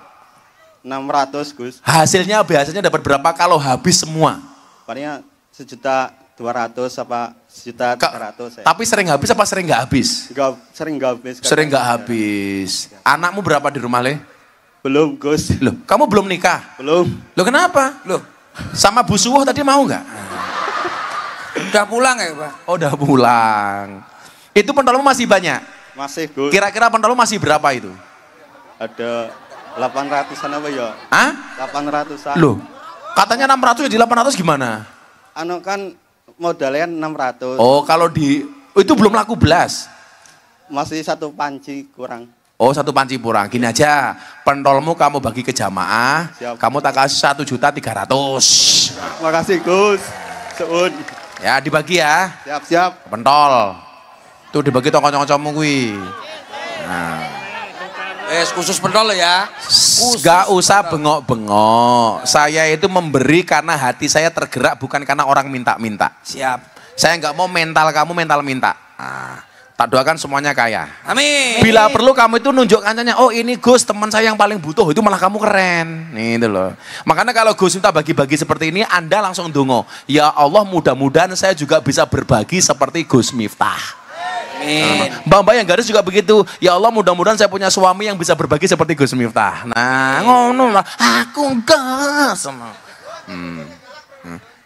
600 Gus. Hasilnya biasanya dapat berapa kalau habis semua? Palingnya 1.200.000 apa 1.300.000 ya. Tapi sering habis apa sering nggak habis? Sering nggak habis. Sering nggak habis. Anakmu berapa di rumah, Le? Belum Gus. Loh, kamu belum nikah? Belum. Loh kenapa? Loh, sama Bu Suwuh tadi mau nggak? udah pulang ya Pak? Oh, udah pulang. Itu pentolmu masih banyak? Masih Gus. Kira-kira pentolmu masih berapa itu? Ada 800-an apa ya? Hah? 800-an. Loh, katanya 600 jadi 800 gimana? Anu kan modalnya 600. Oh, kalau itu belum laku belas. Masih 1 panci kurang. Oh, 1 panci kurang. Gini aja, pentolmu kamu bagi ke jamaah, Siap. kamu tak kasih 1.300.000. Makasih Gus. Suun. Ya, dibagi ya. Siap. Pentol. Tuh dibagi toko-tokomu kuwi. Nah. Khusus pentol ya. Gak usah bengok-bengok. Saya itu memberi karena hati saya tergerak, bukan karena orang minta-minta. Siap. Saya nggak mau mental kamu mental minta. Nah, tak doakan semuanya kaya. Amin. Bila perlu kamu itu nunjuk kancanya, oh ini Gus teman saya yang paling butuh, itu malah kamu keren. Nih itu loh. Makanya kalau Gus minta bagi-bagi seperti ini, Anda langsung dongo. Ya Allah mudah-mudahan saya juga bisa berbagi seperti Gus Miftah. Mbak-mbak yang garis juga begitu. Ya Allah mudah-mudahan saya punya suami yang bisa berbagi seperti Gus Miftah. Nah ngono lah. Aku gas.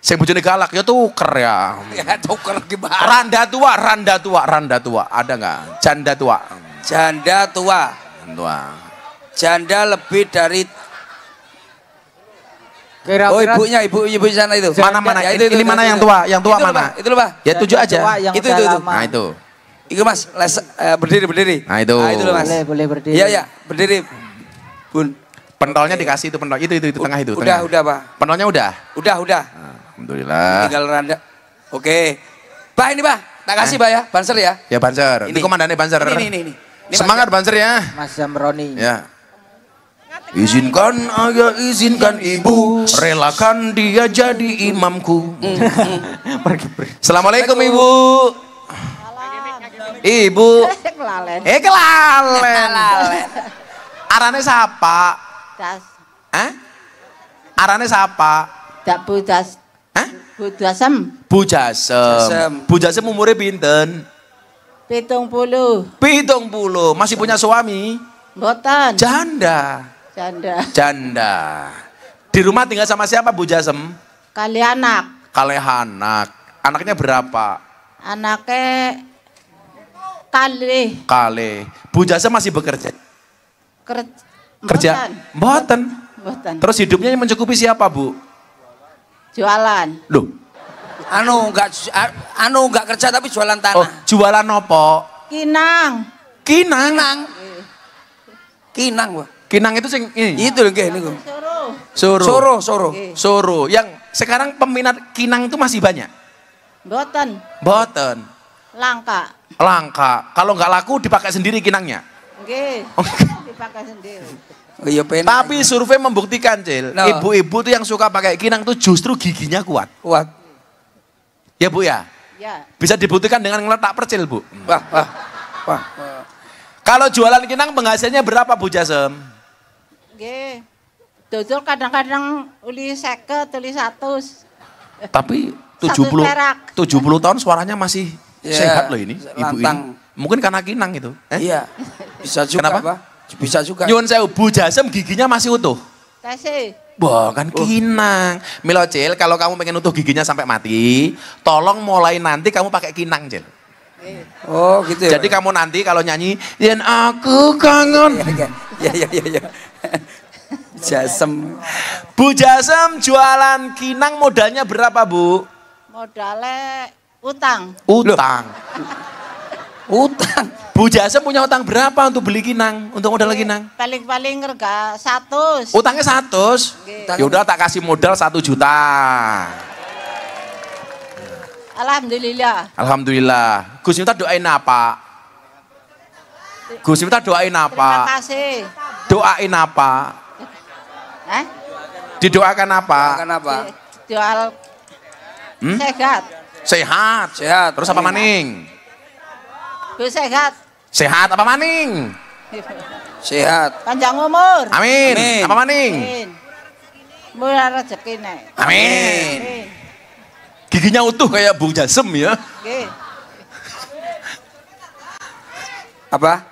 Saya bojone galak ya tuker ya. Ya tuker gimana? Randa tua. Ada nggak? Janda tua. Janda tua. Janda lebih dari. Oh ibunya, ibu sana itu. Mana? Ya, ini mana yang tua? Yang tua mana? Itu loh Pak. Ya 7 aja. Itu. Nah itu. Itu Mas, berdiri. Nah itu. Nah, itu loh Mas. Boleh berdiri. Iya, berdiri. Bun. Pentolnya dikasih itu pentol. Itu tengah itu. Udah Pak. Pentolnya udah? Udah. Alhamdulillah. Tinggal randa. Oke. Pak ini Pak, tak kasih Pak ya, Banser ya. Ya Banser. Ini komandannya Banser. Ini. Semangat Banser ya. Mas Zamroni. Ya. Izinkan ayah, izinkan ibu, relakan dia jadi imamku. Assalamualaikum ibu. Ibu. Kelalen. Arane siapa? Arane siapa? Tak budas. Budasem. Bujasem umurnya pinten? 70. Masih punya suami? Mboten. Janda. Di rumah tinggal sama siapa Bu Jasem? Kali anak. Anaknya berapa? Anaknya kali. Bu Jasem masih bekerja? Kerja? Mboten. Terus hidupnya mencukupi siapa Bu? Jualan. Loh? Enggak kerja tapi jualan tanah. Oh, jualan apa? Kinang. Kinang, Wah. Kinang itu sing ini. Itu nggih niku. Soro. Yang sekarang peminat kinang itu masih banyak? Mboten. Langka. Kalau nggak laku dipakai sendiri kinangnya? Nggih. Dipakai sendiri. Tapi survei membuktikan, Cil. Ibu-ibu tuh yang suka pakai kinang tuh justru giginya kuat. Ya Bu ya? Ya. Bisa dibuktikan dengan ngeletak percil Bu. Wah. Kalau jualan kinang penghasilannya berapa Bu Jasem? Nggih. Dodol kadang-kadang uli 50, uli 100. Tapi 70 tahun suaranya masih sehat loh ini, ibu ini. Mungkin karena kinang itu. Iya. Bisa juga, kenapa? Pak. Bisa juga. Nyuwun sewu, Bu Jasem giginya masih utuh. Tasih. Wah, kan kinang. Milo Cil, kalau kamu pengen utuh giginya sampai mati, tolong mulai nanti kamu pakai kinang, Cil. Oh, gitu ya. Jadi kamu nanti kalau nyanyi, "Yen aku kangen." Ya. Jasem. Bu Jasem jualan kinang modalnya berapa, Bu? Modalnya utang. Bu Jasem punya utang berapa untuk beli kinang, untuk modal kinang? Paling-paling harga 100. Utangnya 100? Ya udah tak kasih modal 1 juta. Alhamdulillah. Gus Miftah doain apa? Terima kasih. Doain apa? Didoakan apa? Jual Sehat. Terus apa maning? Sehat apa maning? Sehat. Panjang umur. Amin. Apa maning? Murah rezekine. Amin. Giginya utuh kayak Bu Jasem ya. Apa?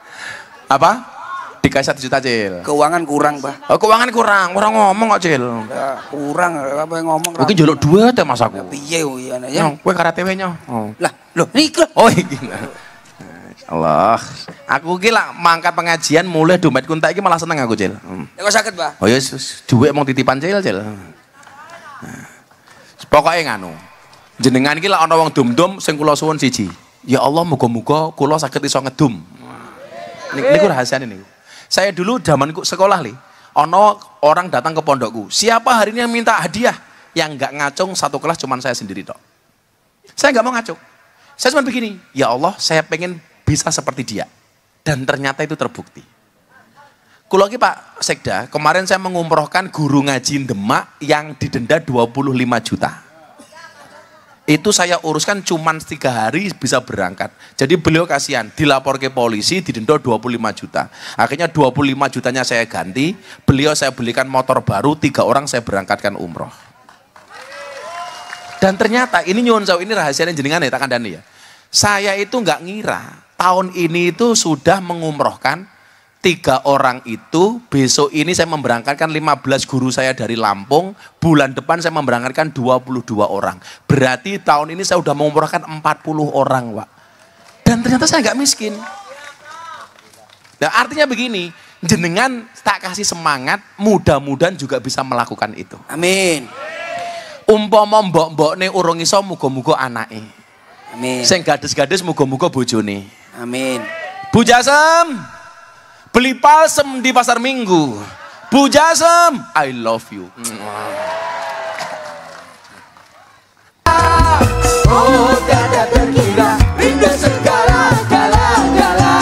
Dikasih 1 juta, Cil. Keuangan kurang, Pak. Oh, keuangan kurang. Orang ngomong kok, Cil. Ya, kurang apa yang ngomong. Mungkin jolok duit ya Mas aku. Piye ya. Kowe karatewe-nya. Lah, niku. Oh, iki. Allah. Aku ki lak mangkat pengajian mulai dompetku entek iki malah seneng aku, Cil. Ya kok saged, Pak? Oh ya duit mau titipan, Cil. Pokoke nganu. Jenengan iki lak ana wong dum-dum sing kula suwun siji. Ya Allah muga-muga kula saged iso ngedum. Niku rahasiane niku. Saya dulu zamanku sekolah ono orang datang ke pondokku. Siapa hari ini yang minta hadiah? Yang nggak ngacung satu kelas cuman saya sendiri dok. Saya nggak mau ngacung. Saya cuma begini, ya Allah saya pengen bisa seperti dia. Dan ternyata itu terbukti. Kulo ki Pak Sekda, kemarin saya mengumrohkan guru ngaji Demak yang didenda 25 juta. Itu saya uruskan cuman 3 hari bisa berangkat. Jadi beliau kasihan, dilapor ke polisi, didenda 25 juta. Akhirnya 25 jutanya saya ganti, beliau saya belikan motor baru, 3 orang saya berangkatkan umroh. Dan ternyata, ini nyuwun sewu, ini rahasianya jenengan ya, tak kandani ya. Saya itu nggak ngira, tahun ini itu sudah mengumrohkan 3 orang itu, besok ini saya memberangkatkan 15 guru saya dari Lampung, bulan depan saya memberangkatkan 22 orang. Berarti tahun ini saya sudah mengumrohkan 40 orang, Pak. Dan ternyata saya nggak miskin. Nah, artinya begini, jenengan tak kasih semangat, mudah-mudahan juga bisa melakukan itu. Amin. Umpama mbok-mbok nih urung iso, muga-muga anake. Amin. Sing gadis-gadis muga-muga bojone. Amin. Bu Jasem, beli palsem di pasar Minggu. Bu Jasem, I love you. Oh, tiada terkira indah segala gala-galanya.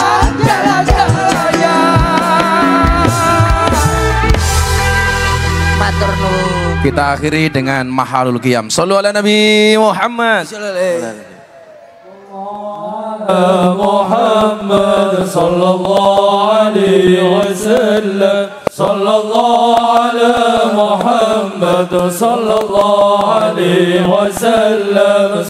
Matur nuwun. Kita akhiri dengan Mahalul Qiyam. Shallu ala Nabi Muhammad. محمد صلى الله عليه وسلم صلى الله على محمد صلى الله عليه وسلم